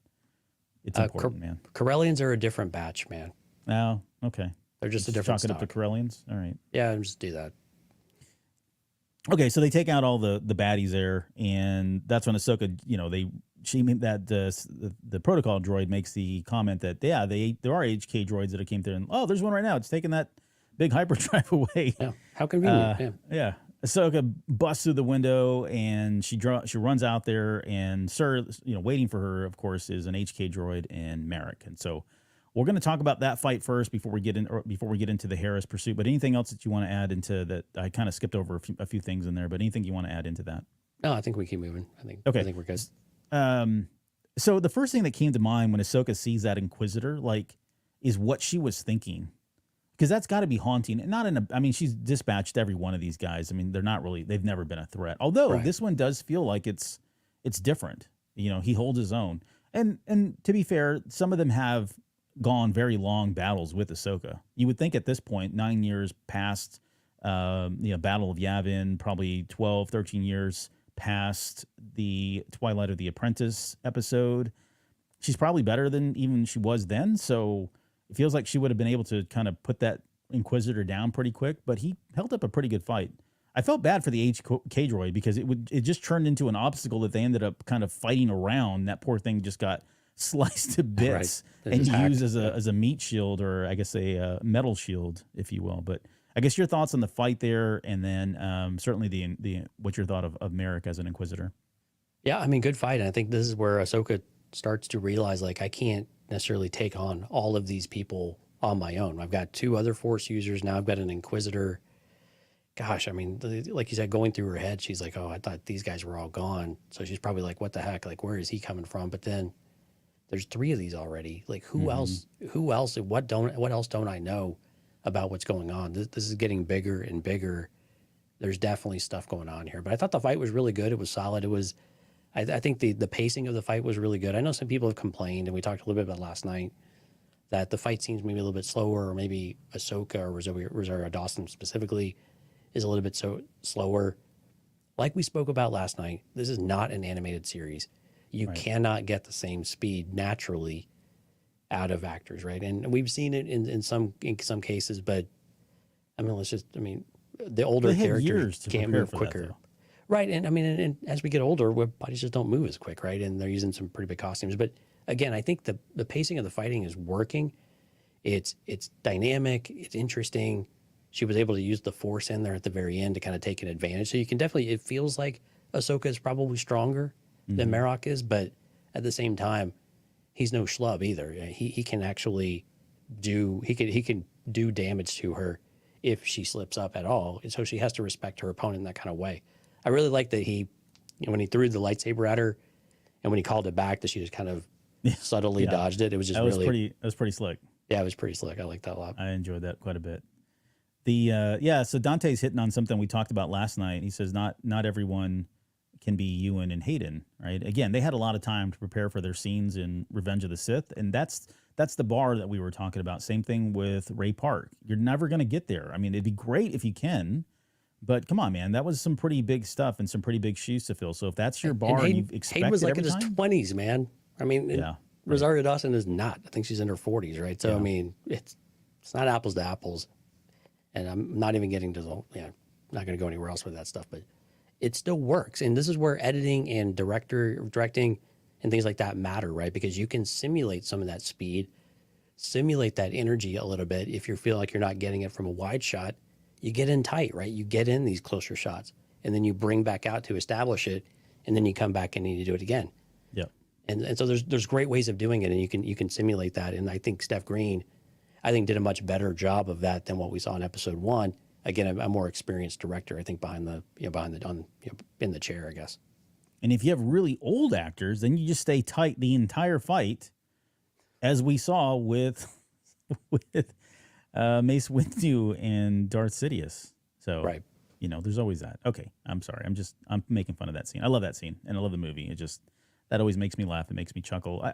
it's important, man. Corellians are a different batch, man. Oh, okay. They're just a different stock. stock. It up to Corellians? All right. Yeah, just do that. Okay, so they take out all the baddies there, and that's when Ahsoka, the protocol droid makes the comment that there are HK droids that came through, and there's one right now. It's taking that big hyperdrive away. Yeah, how convenient. Yeah. Ahsoka busts through the window, and she runs out there, and waiting for her, of course, is an HK droid and Merrick, and so we're going to talk about that fight first before we get into the Harris pursuit. But anything else that you want to add into that? I kind of skipped over a few things in there, but anything you want to add into that? No, I think we keep moving. I think we're good. So the first thing that came to mind when Ahsoka sees that Inquisitor, is what she was thinking, because that's got to be haunting. And she's dispatched every one of these guys. I mean, they've never been a threat. Although this one does feel like it's different. He holds his own. And to be fair, some of them have gone very long battles with Ahsoka. You would think at this point, 9 years past, Battle of Yavin, probably 12, 13 years past the Twilight of the Apprentice episode, she's probably better than even she was then. So it feels like she would have been able to kind of put that Inquisitor down pretty quick, but he held up a pretty good fight. I felt bad for the HK droid because it just turned into an obstacle that they ended up kind of fighting around. That poor thing just got sliced to bits and used as a meat shield, or I guess a metal shield, if you will. But I guess your thoughts on the fight there, and then certainly the what's your thought of Merrick as an Inquisitor? Yeah, good fight. And I think this is where Ahsoka starts to realize, like, I can't necessarily take on all of these people on my own. I've got 2 other Force users now. I've got an Inquisitor. Gosh, like you said, going through her head, she's like, oh, I thought these guys were all gone. So she's probably like, what the heck? Like, where is he coming from? But then there's 3 of these already. Like, who else? What else don't I know about what's going on? This is getting bigger and bigger. There's definitely stuff going on here. But I thought the fight was really good. It was solid. It was, I think the pacing of the fight was really good. I know some people have complained, and we talked a little bit about last night, that the fight seems maybe a little bit slower, or maybe Ahsoka or Rosario Dawson specifically is a little bit slower. Like we spoke about last night, this is not an animated series. You cannot get the same speed naturally out of actors, right? And we've seen it in some cases, but the older characters can't move quicker, right? And and as we get older, our bodies just don't move as quick, right? And they're using some pretty big costumes. But again, I think the pacing of the fighting is working. It's dynamic. It's interesting. She was able to use the Force in there at the very end to kind of take an advantage. So you can definitely, it feels like Ahsoka is probably stronger than Marok is, but at the same time, he's no schlub either. He can actually he can do damage to her if she slips up at all. And so she has to respect her opponent in that kind of way. I really like that when he threw the lightsaber at her and when he called it back, that she just kind of subtly dodged it. It was just that was pretty slick. Yeah, it was pretty slick. I like that a lot. I enjoyed that quite a bit. So Dante's hitting on something we talked about last night. He says not everyone can be Ewan and Hayden, right? Again, they had a lot of time to prepare for their scenes in Revenge of the Sith, and that's the bar that we were talking about. Same thing with Ray Park. You're never going to get there. I mean, it'd be great if you can, but come on, man, that was some pretty big stuff and some pretty big shoes to fill. So if that's your bar and you expect Hayden was like every in his time, 20s, man. I mean, yeah, Rosario Dawson is not. I think she's in her 40s, right? So I mean, it's not apples to apples. And I'm not even getting to not going to go anywhere else with that stuff, but it still works. And this is where editing and directing and things like that matter, right? Because you can simulate some of that speed, simulate that energy a little bit. If you feel like you're not getting it from a wide shot, you get in tight, right? You get in these closer shots, and then you bring back out to establish it, and then you come back and need to do it again. Yep. And so there's great ways of doing it, and you can simulate that. And I think Steph Green, did a much better job of that than what we saw in episode 1. Again, a more experienced director, I think, in the chair, I guess. And if you have really old actors, then you just stay tight the entire fight, as we saw with Mace Windu and Darth Sidious. So, right. There's always that. Okay, I'm sorry. I'm making fun of that scene. I love that scene, and I love the movie. That always makes me laugh. It makes me chuckle.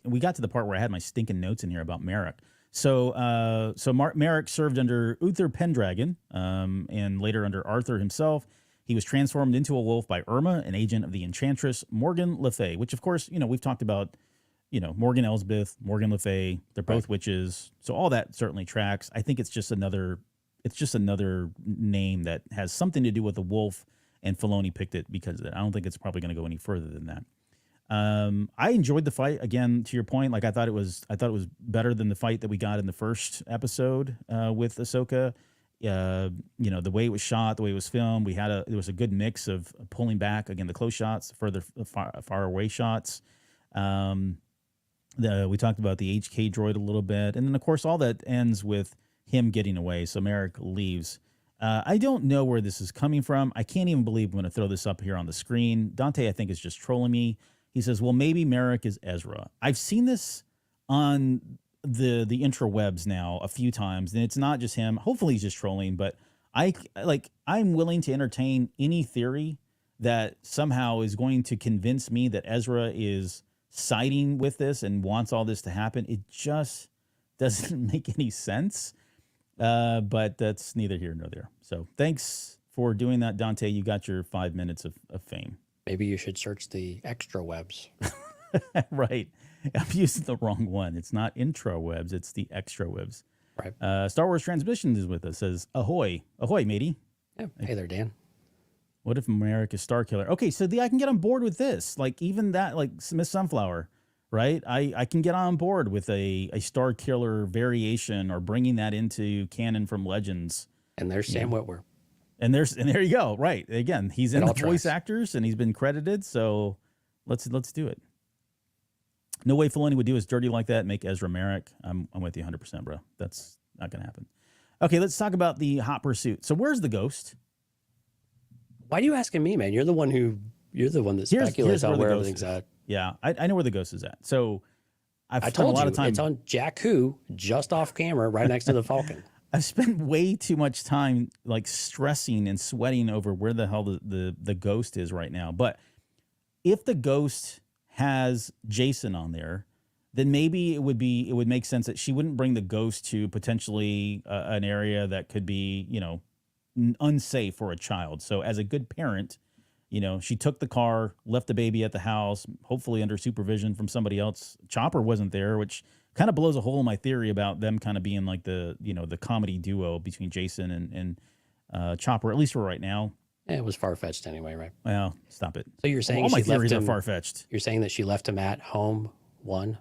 We got to the part where I had my stinking notes in here about Merrick. So Merrick served under Uther Pendragon, and later under Arthur himself. He was transformed into a wolf by Irma, an agent of the enchantress Morgan Le Fay, which, of course, we've talked about, Morgan Elsbeth, Morgan Le Fay. They're both witches. So all that certainly tracks. I think it's just another name that has something to do with the wolf, and Filoni picked it because of that. I don't think it's probably going to go any further than that. I enjoyed the fight. Again, to your point, I thought it was better than the fight that we got in the first episode with Ahsoka. The way it was shot, the way it was filmed, there was a good mix of pulling back, again, the close shots, further far away shots. We talked about the HK droid a little bit, and then of course all that ends with him getting away. So Merrick leaves. I don't know where this is coming from. I can't even believe I'm going to throw this up here on the screen. Dante, I think, is just trolling me. He says, well, maybe Merrick is Ezra. I've seen this on the intrawebs now a few times, and it's not just him. Hopefully he's just trolling, but I'm willing to entertain any theory that somehow is going to convince me that Ezra is siding with this and wants all this to happen. It just doesn't make any sense, but that's neither here nor there. So thanks for doing that, Dante. You got your 5 minutes of fame. Maybe you should search the extra webs. Right. I'm using the wrong one. It's not intro webs. It's the extra webs. Right. Star Wars Transmissions is with us. Says, ahoy. Ahoy, matey. Yeah. Hey there, Dan. What if Merrick is Star Killer? Okay, so I can get on board with this. Even that, Miss Sunflower, right? I can get on board with a Star Killer variation or bringing that into canon from Legends. And there's Sam Witwer. And there you go. Right. Again, he's in the voice actors and he's been credited. So let's do it. No way Filoni would do us dirty like that. Make Ezra Merrick. I'm with you 100%, bro. That's not going to happen. Okay, let's talk about the hot pursuit. So where's the ghost? Why are you asking me, man? You're the one that speculates on where everything's at. Yeah, I know where the ghost is at. So I told you, a lot of time. It's on Jakku, just off camera, right next to the Falcon. I've spent way too much time stressing and sweating over where the hell the ghost is right now. But if the ghost has Jason on there, then maybe it would make sense that she wouldn't bring the ghost to potentially an area that could be, unsafe for a child. So as a good parent, she took the car, left the baby at the house, hopefully under supervision from somebody else. Chopper wasn't there, which kind of blows a hole in my theory about them kind of being like the comedy duo between Jason and Chopper, at least for right now. Yeah, it was far-fetched anyway, right? Well, stop it. So you're saying all my theories are far-fetched. You're saying that she left him at home one?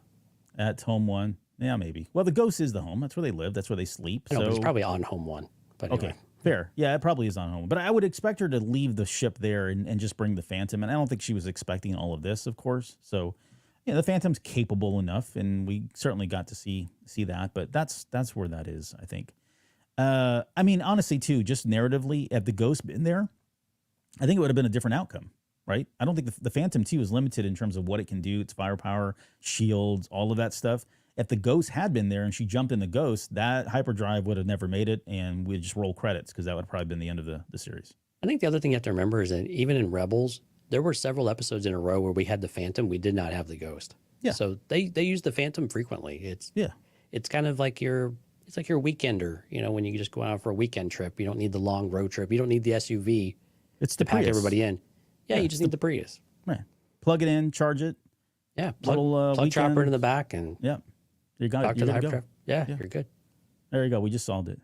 At home one. Yeah, maybe. Well, the ghost is the home. That's where they live. That's where they sleep. No, but it's probably on home one. But anyway. Okay, fair. Yeah, it probably is on home. But I would expect her to leave the ship there and just bring the Phantom. And I don't think she was expecting all of this, of course. So, the Phantom's capable enough, and we certainly got to see that. But that's where that is, I think. I mean, honestly, too, just narratively, had the ghost been there, I think it would have been a different outcome, right? I don't think the Phantom 2 is limited in terms of what it can do, its firepower, shields, all of that stuff. If the ghost had been there and she jumped in the ghost, that hyperdrive would have never made it, and we'd just roll credits because that would have probably been the end of the series. I think the other thing you have to remember is that even in Rebels, there were several episodes in a row where we had the Phantom, we did not have the ghost. Yeah. So they use the Phantom frequently. It's kind of like your weekender, you know, when you just go out for a weekend trip. You don't need the long road trip. You don't need the SUV It's to the pack Prius. everybody in. Yeah, you just need the Prius. Right. Plug it in, charge it. Yeah, plug Chopper into the back and Yeah. You got talk it. to the You're good to hyperdrive. go. Yeah, Yeah. you're good. There you go. We just solved it.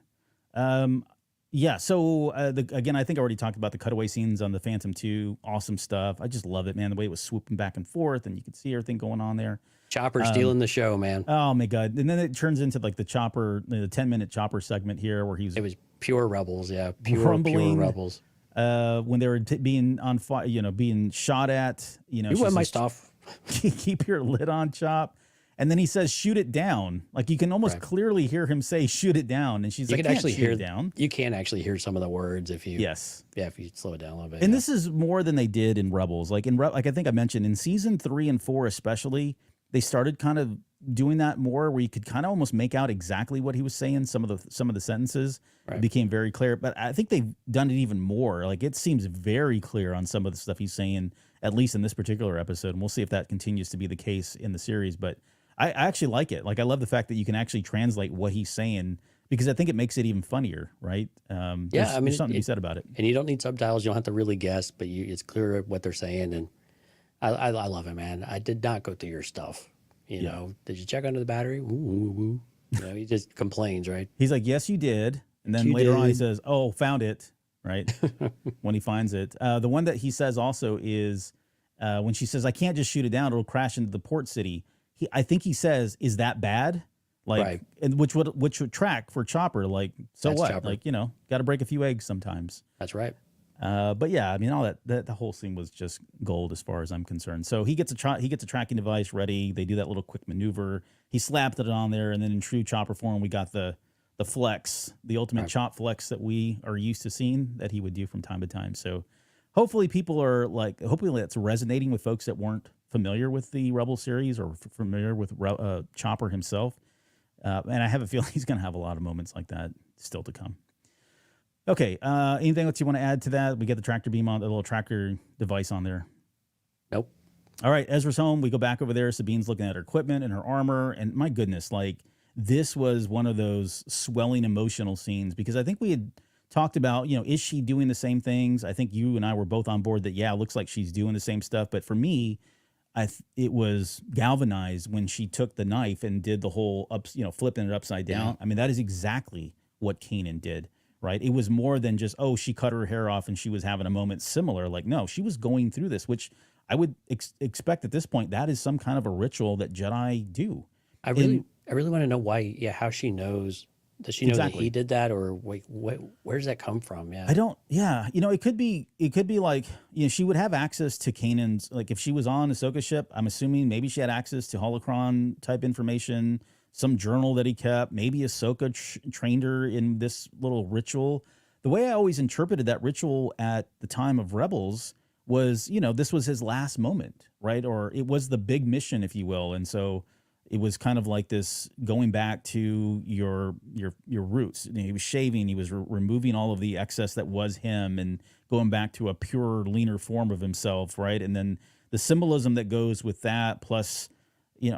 Yeah. So again, I think I already talked about the cutaway scenes on the Phantom 2. Awesome stuff. I just love it, man. The way it was swooping back and forth, and you could see everything going on there. Chopper stealing the show, man. Oh my god! And then it turns into like the 10-minute Chopper segment here, where It was pure Rebels. Yeah, pure rumbling. Rebels. When they were being on fire, being shot at. You she want my says, stuff? Keep your lid on, Chop. And then he says, "Shoot it down." Like you can almost clearly hear him say, "Shoot it down." And she's You like, can actually shoot hear it down. You can actually hear some of the words if you if you slow it down a little bit. And this is more than they did in Rebels. Like like I think I mentioned in season 3 and 4 especially, they started kind of doing that more, where you could kind of almost make out exactly what he was saying. Some of the sentences became very clear. But I think they've done it even more. Like it seems very clear on some of the stuff he's saying, at least in this particular episode. And we'll see if that continues to be the case in the series. But I actually like it. Like I love the fact that you can actually translate what he's saying, because I think it makes it even funnier, right? There's something to be said about it. And you don't need subtitles. You don't have to really guess, but it's clear what they're saying. And I love it, man. I did not go through your stuff. You know, did you check under the battery? Ooh, ooh, ooh. You know, he just complains, right? He's like, yes, you did. And then later on he says, oh, found it, right? When he finds it. The one that he says also is when she says, I can't just shoot it down. It'll crash into the port city. I think he says, is that bad? Like, and which would track for Chopper. Like, so that's what? Chopper. Like, got to break a few eggs sometimes. That's right. But yeah, I mean, all that the whole scene was just gold as far as I'm concerned. So he gets a tracking device ready. They do that little quick maneuver. He slapped it on there, and then in true Chopper form, we got the flex, the ultimate chop flex that we are used to seeing that he would do from time to time. So hopefully hopefully that's resonating with folks that weren't familiar with the Rebel series or familiar with Chopper himself. And I have a feeling he's going to have a lot of moments like that still to come. Okay. Anything else you want to add to that? We get the tractor beam on, the little tracker device on there. Nope. All right. Ezra's home. We go back over there. Sabine's looking at her equipment and her armor. And my goodness, like this was one of those swelling emotional scenes, because I think we had talked about, is she doing the same things? I think you and I were both on board that, yeah, it looks like she's doing the same stuff. But for me, it was galvanized when she took the knife and did the whole flipping it upside down. Yeah. I mean, that is exactly what Kanan did, right? It was more than just, oh, she cut her hair off and she was having a moment similar. Like, no, she was going through this, which I would expect at this point, that is some kind of a ritual that Jedi do. I really want to know why, how she knows. Does she know that he did that, or wait, where does that come from? Yeah, I don't. Yeah, it could be like she would have access to Kanan's. Like if she was on Ahsoka ship, I'm assuming maybe she had access to holocron type information, some journal that he kept. Maybe Ahsoka trained her in this little ritual. The way I always interpreted that ritual at the time of Rebels was, this was his last moment, right? Or it was the big mission, if you will, and so. It was kind of like this going back to your roots. He was shaving. He was removing all of the excess that was him and going back to a pure, leaner form of himself, right? And then the symbolism that goes with that, plus,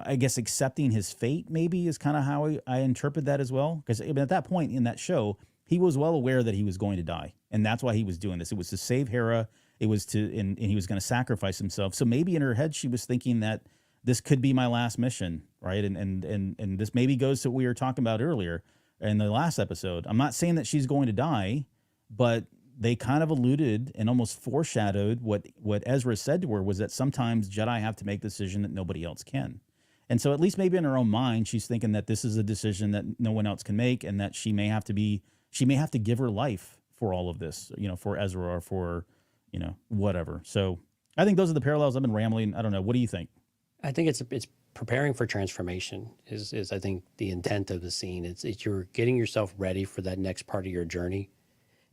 I guess accepting his fate maybe is kind of how I interpret that as well. Because at that point in that show, he was well aware that he was going to die, and that's why he was doing this. It was to save Hera. It was and he was going to sacrifice himself. So maybe in her head, she was thinking that this could be my last mission, right? And this maybe goes to what we were talking about earlier in the last episode. I'm not saying that she's going to die, but they kind of alluded and almost foreshadowed what Ezra said to her was that sometimes Jedi have to make a decision that nobody else can. And so at least maybe in her own mind, she's thinking that this is a decision that no one else can make, and that she may have to give her life for all of this, for Ezra or for, whatever. So I think those are the parallels. I've been rambling. I don't know. What do you think? I think it's preparing for transformation is I think the intent of the scene. It's you're getting yourself ready for that next part of your journey.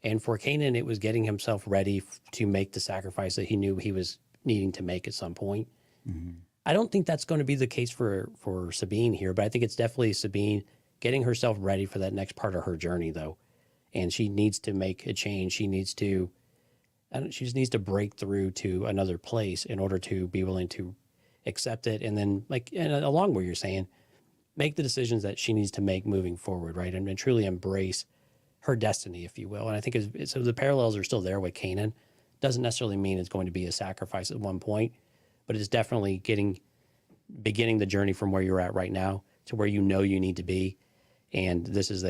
And for Kanan, it was getting himself ready to make the sacrifice that he knew he was needing to make at some point. I don't think that's going to be the case for Sabine here, but I think it's definitely Sabine getting herself ready for that next part of her journey, though. And she needs to make a change. She needs to, she just needs to break through to another place in order to be willing to accept it. And then, and along what you're saying, make the decisions that she needs to make moving forward, right? And truly embrace her destiny, if you will. And I think so the parallels are still there with Kanan. Doesn't necessarily mean it's going to be a sacrifice at one point, but it's definitely beginning the journey from where you're at right now to where you know you need to be. And this is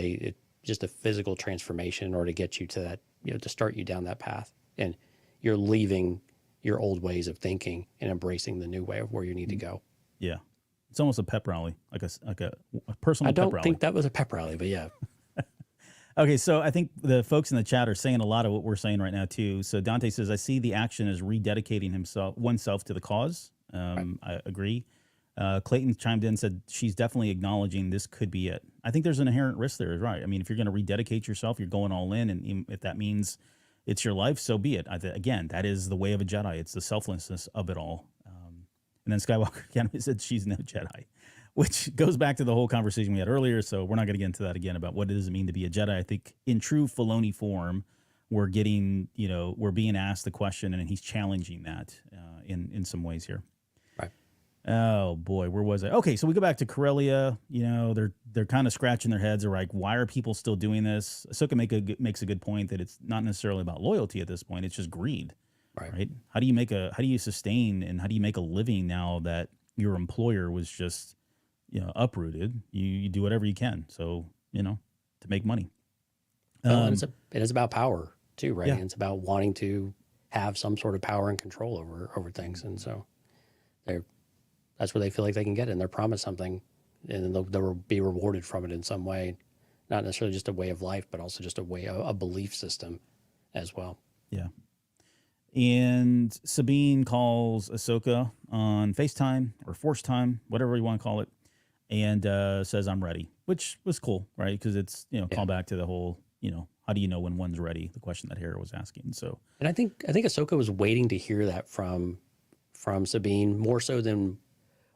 just a physical transformation in order to get you to that, to start you down that path. And you're leaving your old ways of thinking and embracing the new way of where you need to go. Yeah. It's almost a pep rally, like a personal pep rally. I don't think that was a pep rally, but yeah. Okay, so I think the folks in the chat are saying a lot of what we're saying right now too. So Dante says, "I see the action as rededicating oneself to the cause." Right. I agree. Clayton chimed in and said she's definitely acknowledging this could be it. I think there's an inherent risk there, right? I mean, if you're going to rededicate yourself, you're going all in, and if that means it's your life, so be it. Again, that is the way of a Jedi. It's the selflessness of it all. And then Skywalker Academy said she's no Jedi, which goes back to the whole conversation we had earlier. So we're not going to get into that again about what does it mean to be a Jedi. I think in true Filoni form, we're being asked the question, and he's challenging that in some ways here. Right. Oh boy, where was I? Okay, so we go back to Corellia. They're kind of scratching their heads. They're like, why are people still doing this? Ahsoka makes a good point that it's not necessarily about loyalty at this point. It's just greed. Right. How do you sustain and how do you make a living now that your employer was just, uprooted? You do whatever you can. So, to make money. It is about power too, right? Yeah. And it's about wanting to have some sort of power and control over things. And so that's where they feel like they can get it. And they're promised something and they'll be rewarded from it in some way, not necessarily just a way of life, but also just a belief system as well. Yeah. And Sabine calls Ahsoka on FaceTime or Force Time, whatever you want to call it, and says, "I'm ready," which was cool, right? Because it's, call back to the whole, how do you know when one's ready? The question that Hera was asking. So, and I think Ahsoka was waiting to hear that from Sabine more so than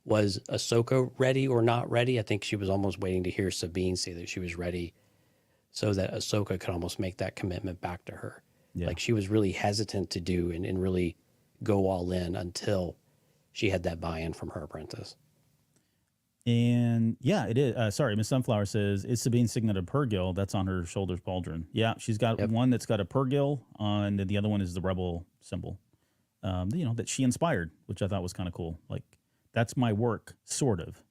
was Ahsoka ready or not ready. I think she was almost waiting to hear Sabine say that she was ready so that Ahsoka could almost make that commitment back to her. Yeah. Like she was really hesitant to do and really go all in until she had that buy-in from her apprentice. And yeah, it is. Sorry, Miss Sunflower says, is Sabine signet a Purgil? That's on her shoulder's pauldron. Yeah, she's got one that's got a Purgil on, and the other one is the rebel symbol, that she inspired, which I thought was kind of cool. Like, that's my work, sort of.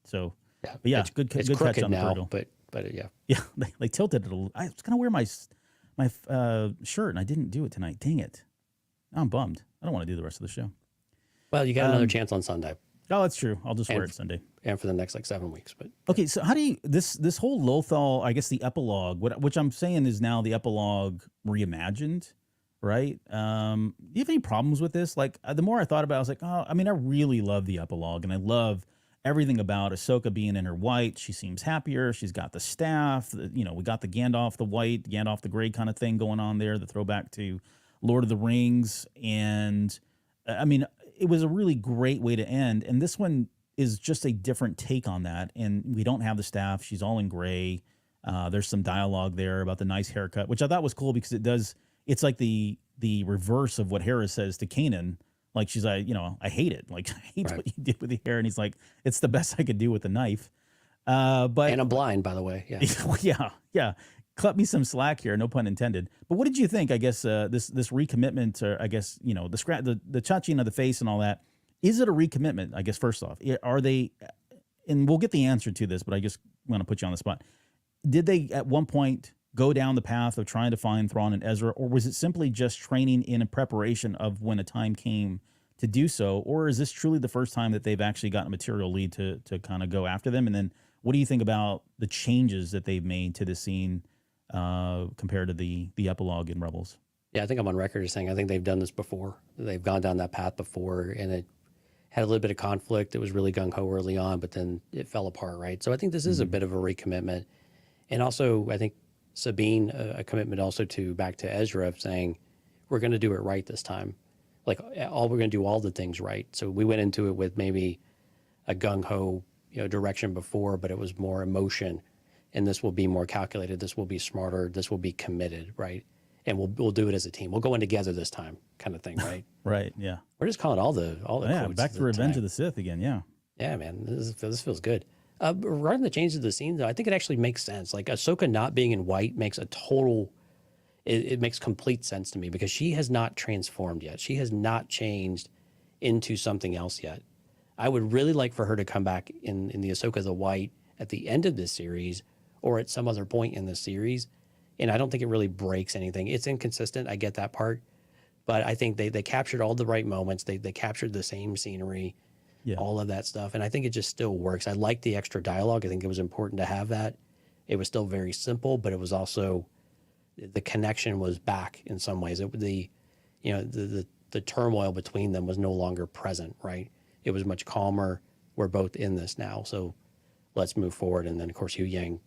So, yeah, but yeah, it's good catch on now, the Purgil. But yeah. Yeah, they tilted it a little. I was going to wear my shirt, and I didn't do it tonight. Dang it. I'm bummed. I don't want to do the rest of the show. Well, you got another chance on Sunday. Oh, that's true. I'll just wear it Sunday. And for the next 7 weeks. But okay, so how do you this whole Lothal, I guess the epilogue, which I'm saying is now the epilogue reimagined, right? Do you have any problems with this? Like, the more I thought about it, I was like, I really love the epilogue, and I love everything about Ahsoka being in her white. She seems happier. She's got the staff. We got the Gandalf the white, Gandalf the gray kind of thing going on there, the throwback to Lord of the Rings. And it was a really great way to end. And this one is just a different take on that. And we don't have the staff. She's all in gray. There's some dialogue there about the nice haircut, which I thought was cool because it's like the reverse of what Hera says to Kanan. Like, she's like, I hate it. Like, I hate what you did with the hair. And he's like, it's the best I could do with the knife. And I'm blind, by the way. Yeah. Yeah. Cut me some slack here. No pun intended. But what did you think? I guess this recommitment, or I guess, the touching of the face and all that. Is it a recommitment? I guess, first off, are they, and we'll get the answer to this, but I just want to put you on the spot. Did they at one point go down the path of trying to find Thrawn and Ezra, or was it simply just training in a preparation of when a time came to do so? Or is this truly the first time that they've actually gotten a material lead to kind of go after them? And then what do you think about the changes that they've made to the scene compared to the epilogue in Rebels? Yeah, I think I'm on record as saying I think they've done this before. They've gone down that path before, and had a little bit of conflict. It was really gung-ho early on, but then it fell apart, right? So I think this is a bit of a recommitment. And also, I think Sabine, a commitment also to back to Ezra of saying, we're going to do it right this time. Like, we're going to do all the things right. So we went into it with maybe a gung-ho, direction before, but it was more emotion. And this will be more calculated. This will be smarter. This will be committed, right? And we'll do it as a team. We'll go in together this time, kind of thing, right? Right. Yeah. We're just calling all the Yeah. quotes Back of to the Revenge time. of the Sith again. Yeah. Yeah, man, this feels good. Regarding the changes to the scene, though, I think it actually makes sense. Like Ahsoka not being in white makes it makes complete sense to me because she has not transformed yet. She has not changed into something else yet. I would really like for her to come back in the Ahsoka the White at the end of this series or at some other point in the series. And I don't think it really breaks anything. It's inconsistent. I get that part. But I think they captured all the right moments. They captured the same scenery, all of that stuff. And I think it just still works. I like the extra dialogue. I think it was important to have that. It was still very simple, but it was also, the connection was back in some ways. The turmoil between them was no longer present, right? It was much calmer. We're both in this now, so let's move forward. And then, of course, Hu Yang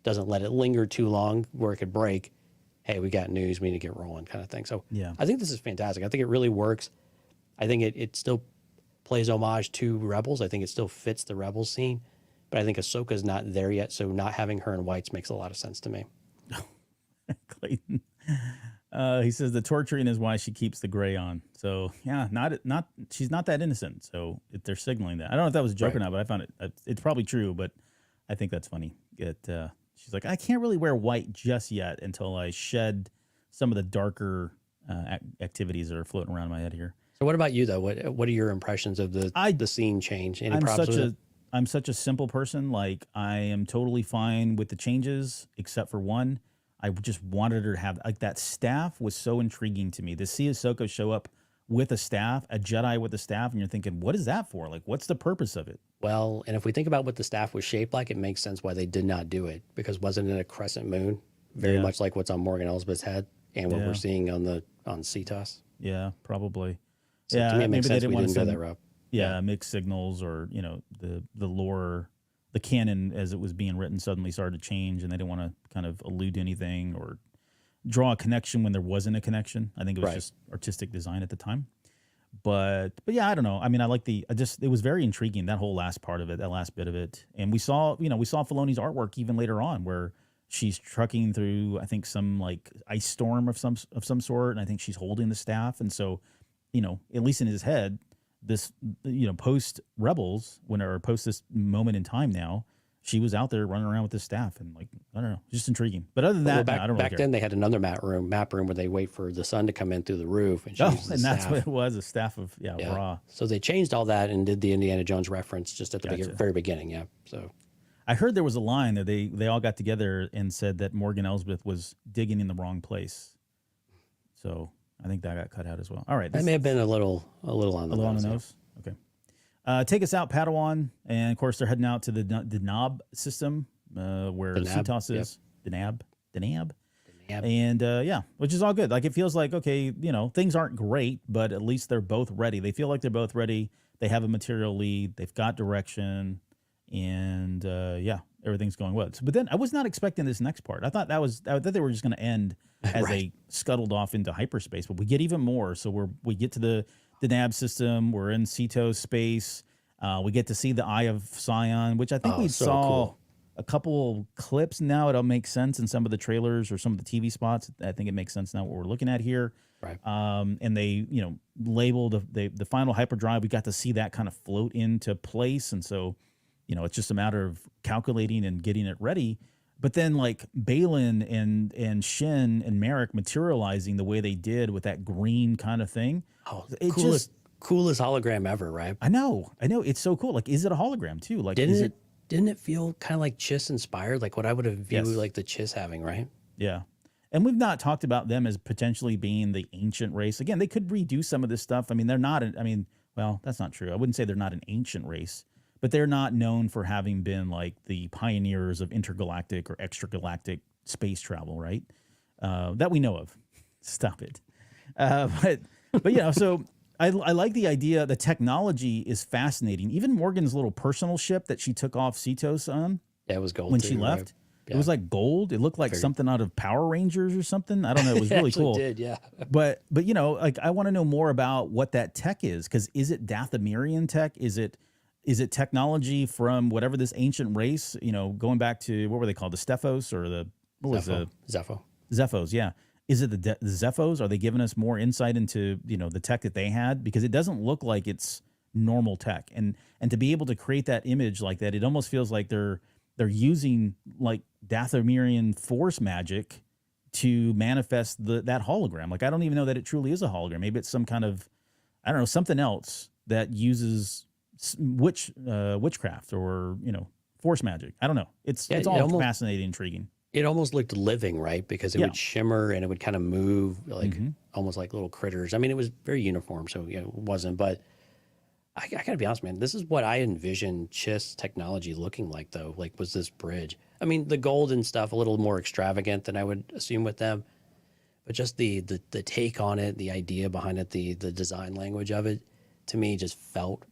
doesn't let it linger too long where it could break. Hey, we got news. We need to get rolling, kind of thing. So I think this is fantastic. I think it really works. I think it still plays homage to Rebels. I think it still fits the Rebels scene. But I think Ahsoka's not there yet, so not having her in whites makes a lot of sense to me. Clayton. He says the torturing is why she keeps the gray on. So yeah, not she's not that innocent. So they're signaling that. I don't know if that was a joke or not, but I found it's probably true. But I think that's funny. She's like, I can't really wear white just yet until I shed some of the darker activities that are floating around in my head here. So what about you though? What are your impressions of the scene change? Any problems with it? I'm such a simple person. Like I am totally fine with the changes, except for one. I just wanted her to have like that staff was so intriguing to me. To see Ahsoka show up with a staff, a Jedi with a staff, and you're thinking, what is that for? Like, what's the purpose of it? Well, and if we think about what the staff was shaped like, it makes sense why they did not do it because wasn't it a crescent moon, very much like what's on Morgan Elsbeth's head and what we're seeing on Cetos? Yeah, probably. So to me, it makes sense we didn't go that route. Yeah, mixed signals or the lore. The canon as it was being written suddenly started to change and they didn't want to kind of allude to anything or draw a connection when there wasn't a connection. I think it was just artistic design at the time. But yeah, I don't know. I mean, it was very intriguing, that whole last part of it, that last bit of it. And we saw Filoni's artwork even later on where she's trucking through, I think, some like ice storm of some sort. And I think she's holding the staff. And so, at least in his head, this, post Rebels, post this moment in time now, she was out there running around with this staff and like, I don't know, just intriguing. But other than that, I don't really care. Back then they had another map room where they wait for the sun to come in through the roof. And that's what it was, a staff of Ra. So they changed all that and did the Indiana Jones reference just at the very beginning. Yeah. So I heard there was a line that they all got together and said that Morgan Elsbeth was digging in the wrong place. So I think that got cut out as well. All right. That may have been a little on the nose. Okay. Take us out, Padawan. And, of course, they're heading out to the Denab system where Cetos is. Denab. And, which is all good. Like, it feels like, okay, things aren't great, but at least they're both ready. They feel like they're both ready. They have a material lead. They've got direction. And, everything's going well. But then I was not expecting this next part. I thought they were just going to end as they scuttled off into hyperspace, but we get even more. So we get to the Denab system. We're in Cetos space. We get to see the Eye of Sion, which I think we saw a couple clips now. It'll make sense in some of the trailers or some of the TV spots. I think it makes sense now what we're looking at here. Right. And they, labeled the final hyperdrive. We got to see that kind of float into place. And so, it's just a matter of calculating and getting it ready. But then like Balin and Shin and Merrick materializing the way they did with that green kind of thing. Oh, coolest hologram ever, right? I know. It's so cool. Like, is it a hologram too? Like, didn't it feel kind of like Chiss inspired? Like what I would have viewed like the Chiss having, right? Yeah. And we've not talked about them as potentially being the ancient race. Again, they could redo some of this stuff. I mean, they're not, well, that's not true. I wouldn't say they're not an ancient race. But they're not known for having been like the pioneers of intergalactic or extragalactic space travel, right? That we know of. Stop it. But so I like the idea. The technology is fascinating. Even Morgan's little personal ship that she took off Cetos on Yeah, it was gold when too, she right? left. Yeah. It was like gold. It looked like Very- something out of Power Rangers or something. I don't know. It was It really actually cool. did, yeah. But you know, like I want to know more about what that tech is, because is it Dathomirian tech? Is it technology from whatever this ancient race? You know, going back to what were they called, the Stephos or the what was the Zepho. Zephos? Yeah. Is it the Zephos? Are they giving us more insight into, you know, the tech that they had? Because it doesn't look like it's normal tech, and to be able to create that image like that, it almost feels like they're using like Dathomirian force magic to manifest that hologram. Like I don't even know that it truly is a hologram. Maybe it's some kind of, I don't know, something else that uses witchcraft or, you know, force magic. I don't know. It's all almost, fascinating, intriguing. it almost looked living, right? Because it would shimmer and it would kind of move like almost like little critters. I mean, it was very uniform, so it wasn't. But I gotta be honest, man. This is what I envisioned Chiss technology looking like, though. Like, was this bridge? I mean, the gold and stuff a little more extravagant than I would assume with them, but just the take on it, the idea behind it, the design language of it, to me just felt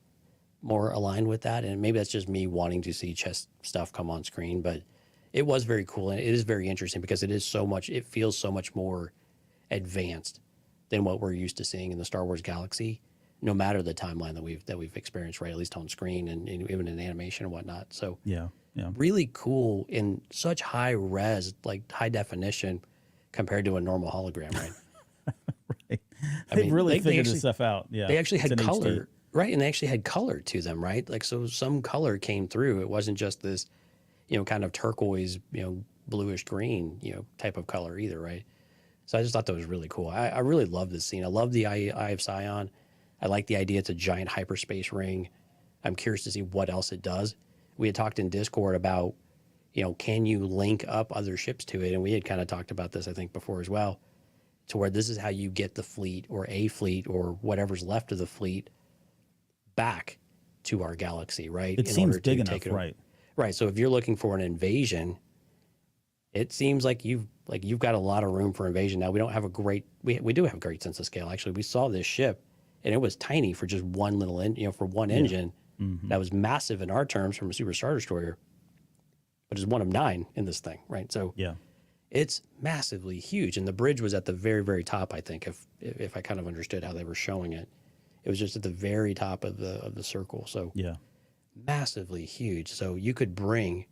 more aligned with that. And maybe that's just me wanting to see Chiss stuff come on screen, but it was very cool and it is very interesting because it is so much. It feels so much more advanced than what we're used to seeing in the Star Wars galaxy, no matter the timeline that we've experienced, right? At least on screen and even in animation and whatnot. So Yeah. really cool in such high res, like high definition, compared to a normal hologram, right? Right. I They've mean, really they figured actually- this stuff out. Yeah. They actually It's had in color, HD. right? And they actually had color to them, right? Like, so some color came through. It wasn't just this, kind of turquoise, bluish green, type of color either, right? So I just thought that was really cool. I really love this scene. I love the Eye of Sion. I like the idea it's a giant hyperspace ring. I'm curious to see what else it does. We had talked in Discord about, can you link up other ships to it? And we had kind of talked about this, I think, before as well, to where this is how you get the fleet or a fleet or whatever's left of the fleet back to our galaxy, right? It seems big enough, right? Right. So if you're looking for an invasion, it seems like you've got a lot of room for invasion. Now we don't have a great we do have a great sense of scale. Actually, we saw this ship and it was tiny for just one little for one engine. That was massive in our terms from a Super Star Destroyer, but it's one of 9 in this thing, right? So Yeah. it's massively huge, and the bridge was at the very, very top. I think if I kind of understood how they were showing it, it was just at the very top of the circle. So Yeah. massively huge. So you could bring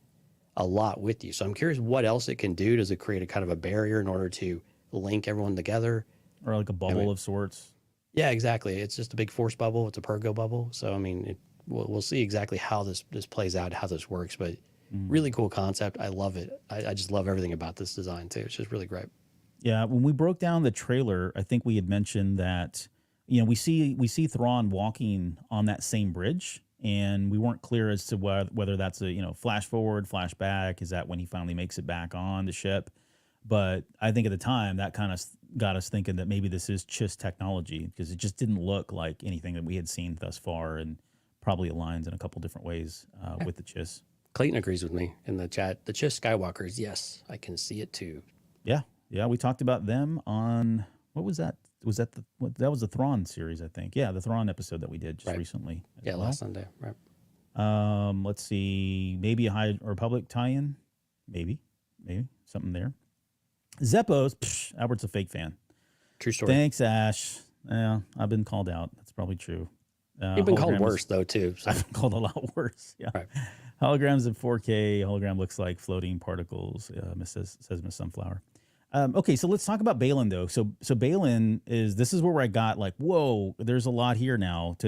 a lot with you. So I'm curious what else it can do. Does it create a kind of a barrier in order to link everyone together? Or like a bubble of sorts. Yeah, exactly. It's just a big force bubble. It's a Purgo bubble. So I mean, we'll see exactly how this plays out, how this works. But really cool concept. I love it. I just love everything about this design too. It's just really great. Yeah, when we broke down the trailer, I think we had mentioned that we see Thrawn walking on that same bridge, and we weren't clear as to whether that's a flash forward, flash back. Is that when he finally makes it back on the ship? But I think at the time that kind of got us thinking that maybe this is Chiss technology, because it just didn't look like anything that we had seen thus far, and probably aligns in a couple different ways with the Chiss. Clayton agrees with me in the chat. The Chiss Skywalkers, yes, I can see it too. Yeah, we talked about them on what was that? Was that that was the Thrawn series, I think. Yeah, the Thrawn episode that we did just recently. Yeah, last Sunday, right? Let's see, maybe a High Republic tie-in, maybe something there. Zeppos, Albert's a fake fan. True story. Thanks, Ash. Yeah, I've been called out. That's probably true. You've been called worse though too. So. I've been called a lot worse. Yeah. Right. Holograms in 4K. Hologram looks like floating particles. Says Miss Sunflower. Okay, so let's talk about Balin though. So Balin this is where I got like, whoa, there's a lot here now.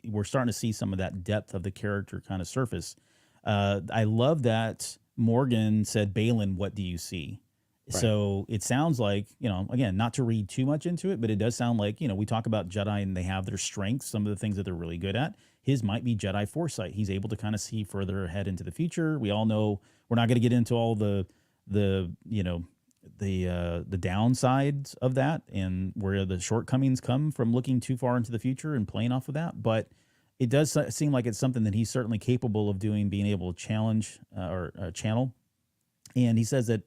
We're starting to see some of that depth of the character kind of surface. I love that Morgan said, Balin, what do you see? Right. So it sounds like, again, not to read too much into it, but it does sound like, we talk about Jedi and they have their strengths, some of the things that they're really good at. His might be Jedi foresight. He's able to kind of see further ahead into the future. We all know we're not going to get into all the downsides of that and where the shortcomings come from looking too far into the future and playing off of that. But it does seem like it's something that he's certainly capable of doing, being able to challenge or channel. And he says that,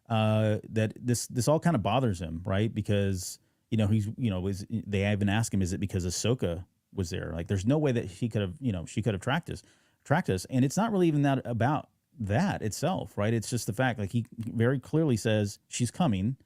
that this all kind of bothers him, right? Because, they even ask him, is it because Ahsoka was there? Like, there's no way that she could have tracked us. And it's not really even that about that itself, right? It's just the fact, like, he very clearly says she's coming.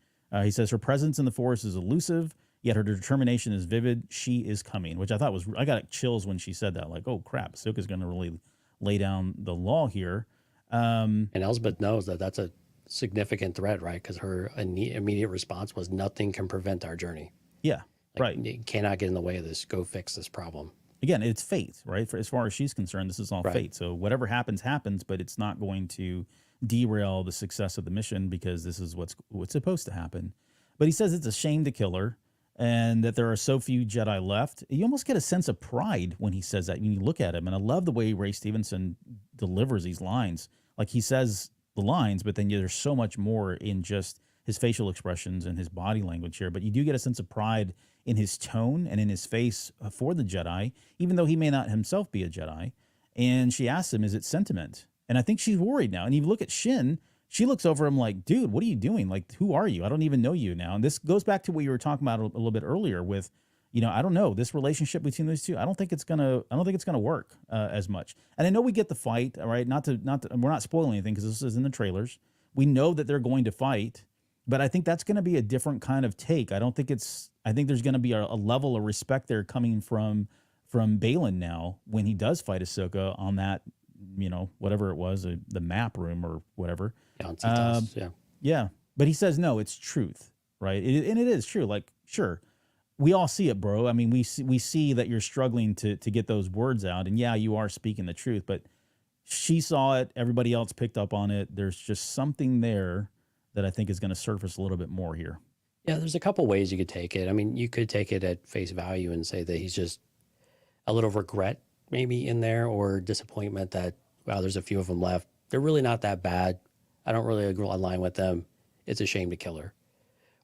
He says her presence in the Force is elusive, yet her determination is vivid. She is coming, which I thought I got chills when she said that. Like, oh crap, Ahsoka's going to really lay down the law here. And Elsbeth knows that that's a significant threat, right? Because her immediate response was, nothing can prevent our journey. Yeah, right. You cannot get in the way of this. Go fix this problem. Again, it's fate, right? As far as she's concerned, this is all fate. So whatever happens, but it's not going to derail the success of the mission, because this is what's supposed to happen. But he says it's a shame to kill her, and that there are so few Jedi left. You almost get a sense of pride when he says that. When you look at him, and I love the way Ray Stevenson delivers these lines. Like, he says the lines, but then there's so much more in just his facial expressions and his body language here. But you do get a sense of pride in his tone and in his face for the Jedi, even though he may not himself be a Jedi. And she asks him, is it sentiment? And I think she's worried now. And you look at Shin, she looks over him like, dude, what are you doing? Like, who are you? I don't even know you now. And this goes back to what you were talking about a little bit earlier with, I don't know, this relationship between those two. I don't think it's gonna work as much. And I know we get the fight, all right? Not to, we're not spoiling anything because this is in the trailers. We know that they're going to fight, but I think that's going to be a different kind of take. I think there's going to be a level of respect there coming from Baylan now when he does fight Ahsoka on that, whatever it was, the map room or whatever. Yeah. But he says, no, it's truth, right? And it is true. Like, sure, we all see it, bro. I mean, we see that you're struggling to get those words out, and yeah, you are speaking the truth, but she saw it. Everybody else picked up on it. There's just something there that I think is going to surface a little bit more here. Yeah, there's a couple ways you could take it. I mean, you could take it at face value and say that he's just a little regret maybe in there, or disappointment that, wow, there's a few of them left. They're really not that bad. I don't really align with them. It's a shame to kill her.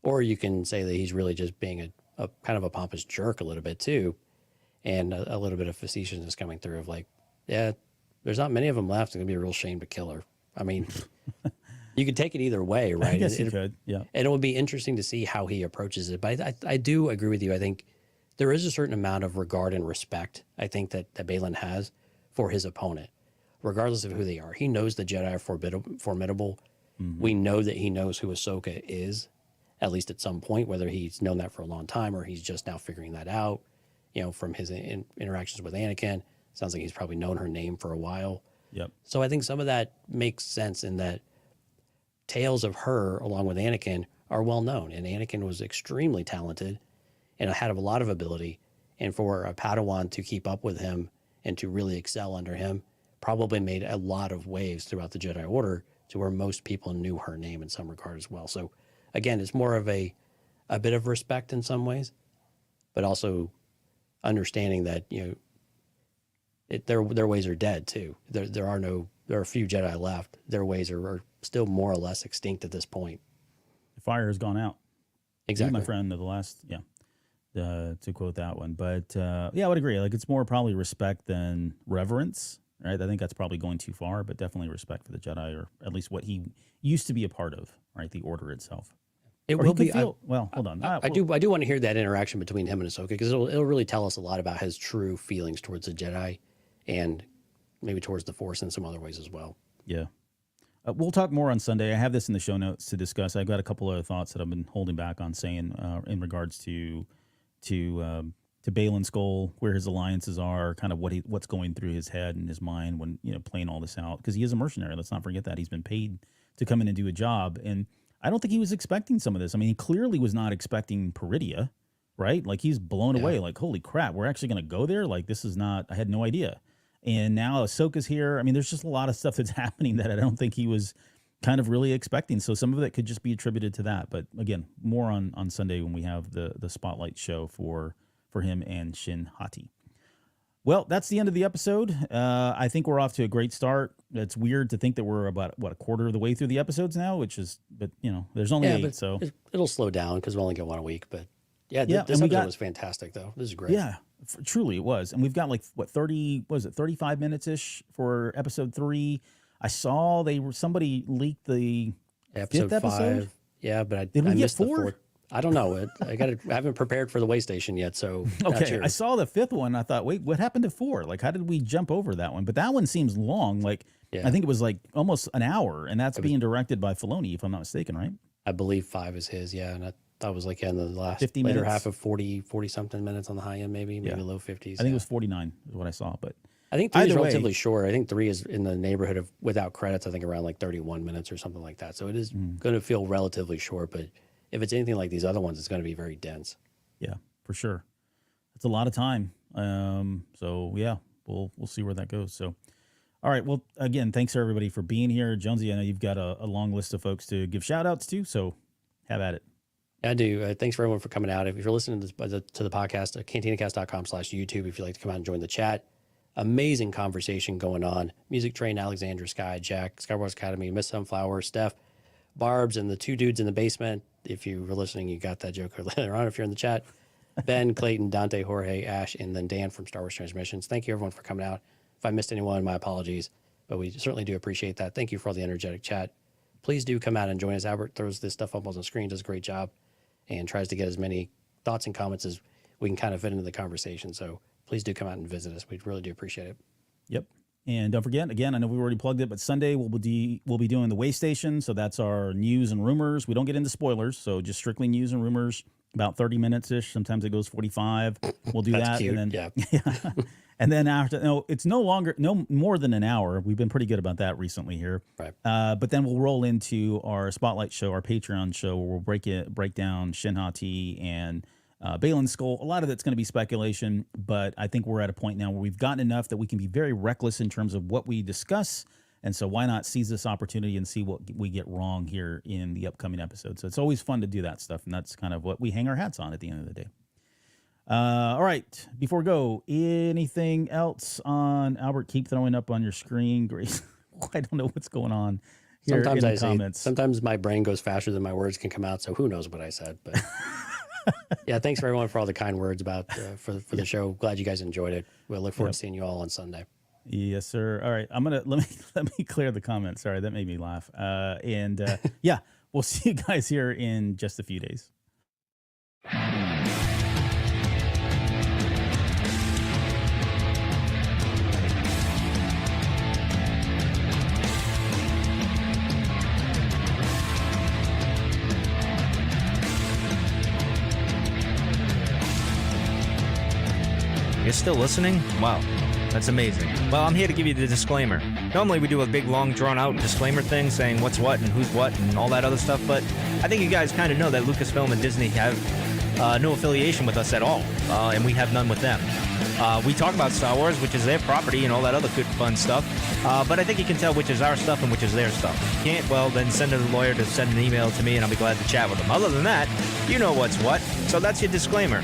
Or you can say that he's really just being a kind of a pompous jerk a little bit too, and a little bit of facetiousness coming through of like, yeah, there's not many of them left. It's going to be a real shame to kill her. I mean, you could take it either way, right? I guess you could, yeah. And it would be interesting to see how he approaches it. But I do agree with you. I think there is a certain amount of regard and respect, I think, that Baylan has for his opponent, regardless of who they are. He knows the Jedi are formidable. Mm-hmm. We know that he knows who Ahsoka is, at least at some point, whether he's known that for a long time or he's just now figuring that out, from his interactions with Anakin. Sounds like he's probably known her name for a while. Yep. So I think some of that makes sense in that tales of her, along with Anakin, are well known. And Anakin was extremely talented and had a lot of ability. And for a Padawan to keep up with him and to really excel under him probably made a lot of waves throughout the Jedi Order to where most people knew her name in some regard as well. So again, it's more of a bit of respect in some ways, but also understanding that, their ways are dead too. There are a few Jedi left. Their ways are still more or less extinct at this point. The fire has gone out. Exactly. My friend of the last, to quote that one. But I would agree. Like, it's more probably respect than reverence, right? I think that's probably going too far, but definitely respect for the Jedi, or at least what he used to be a part of, right? The Order itself. It will be. Hold on. I do want to hear that interaction between him and Ahsoka, because it'll really tell us a lot about his true feelings towards the Jedi, and maybe towards the Force in some other ways as well. Yeah. We'll talk more on Sunday. I have this in the show notes to discuss. I've got a couple other thoughts that I've been holding back on saying in regards to Baylan Skoll, where his alliances are, kind of what's going through his head and his mind when playing all this out, because he is a mercenary. Let's not forget that he's been paid to come in and do a job, and I don't think he was expecting some of this. I mean, he clearly was not expecting Peridia, right? Like, he's blown away. Like, holy crap, we're actually going to go there. Like, this is not. I had no idea. And now Ahsoka's here. I mean, there's just a lot of stuff that's happening that I don't think he was kind of really expecting. So some of it could just be attributed to that. But again, more on Sunday when we have the spotlight show for him and Shin Hati. Well, that's the end of the episode. I think we're off to a great start. It's weird to think that we're about, a quarter of the way through the episodes now, but there's only 8, so it'll slow down because we only get one a week. But this episode was fantastic, though. This is great. Yeah, truly it was. And we've got 35 minutes-ish for episode 3. I saw somebody leaked the episode 5th episode. Yeah, but I get missed 4? the 4th. I don't know. I haven't prepared for the way station yet, so not Okay, sure. I saw the 5th one. I thought, wait, what happened to 4? Like, how did we jump over that one? But that one seems long. Like, Yeah. I think it was like almost an hour, and that's being directed by Filoni, if I'm not mistaken, right? I believe 5 is his, yeah. And that was like in the last 50 later minutes? half of 40 something minutes on the high end, maybe low 50s. I think it was 49 is what I saw, but I think 3 is either way- relatively short. I think 3 is in the neighborhood of, without credits, I think around like 31 minutes or something like that. So it is going to feel relatively short, but if it's anything like these other ones, it's going to be very dense. yeah, for sure. It's a lot of time. So yeah, we'll see where that goes. So, all right. Well, again, thanks everybody for being here. Jonesy, I know you've got a long list of folks to give shout outs to, so have at it. I do. Thanks for everyone for coming out. If you're listening to the podcast, cantinacast.com/YouTube, if you'd like to come out and join the chat. Amazing conversation going on. Music Train, Alexandra, Sky, Jack, Skywars Academy, Miss Sunflower, Steph, Barbs, and the 2 dudes in the basement. If you were listening, you got that joke later on if you're in the chat. Ben, Clayton, Dante, Jorge, Ash, and then Dan from Star Wars Transmissions. Thank you, everyone, for coming out. If I missed anyone, my apologies, but we certainly do appreciate that. Thank you for all the energetic chat. Please do come out and join us. Albert throws this stuff up on the screen, does a great job, and tries to get as many thoughts and comments as we can kind of fit into the conversation. So please do come out and visit us. We really do appreciate it. Yep. And don't forget, again, I know we already plugged it, but Sunday we'll be doing the Way Station. So that's our news and rumors. We don't get into spoilers, so just strictly news and rumors. About 30 minutes ish. Sometimes it goes 45. We'll do That's that, cute. and then Yeah. and then after, no, it's no more than an hour. We've been pretty good about that recently here. Right. But then we'll roll into our spotlight show, our Patreon show, where we'll break down Shin-Hati and Balin's Skull. A lot of it's going to be speculation, but I think we're at a point now where we've gotten enough that we can be very reckless in terms of what we discuss. And so why not seize this opportunity and see what we get wrong here in the upcoming episode. So it's always fun to do that stuff, and that's kind of what we hang our hats on at the end of the day. All right, before we go, anything else on Albert? Keep throwing up on your screen, Grace. I don't know what's going on here Sometimes in I the say, comments. sometimes my brain goes faster than my words can come out, so who knows what I said. But yeah, thanks for everyone for all the kind words about for the show. Glad you guys enjoyed it. We'll look forward to seeing you all on Sunday. Yes, sir. All right, let me clear the comments. Sorry, that made me laugh. Yeah, we'll see you guys here in just a few days. You're still listening? Wow, that's amazing. Well, I'm here to give you the disclaimer. Normally we do a big, long, drawn-out disclaimer thing saying what's what and who's what and all that other stuff, but I think you guys kind of know that Lucasfilm and Disney have no affiliation with us at all, and we have none with them. We talk about Star Wars, which is their property, and all that other good, fun stuff, but I think you can tell which is our stuff and which is their stuff. If you can't, well, then send a lawyer to send an email to me, and I'll be glad to chat with them. Other than that, you know what's what, so that's your disclaimer.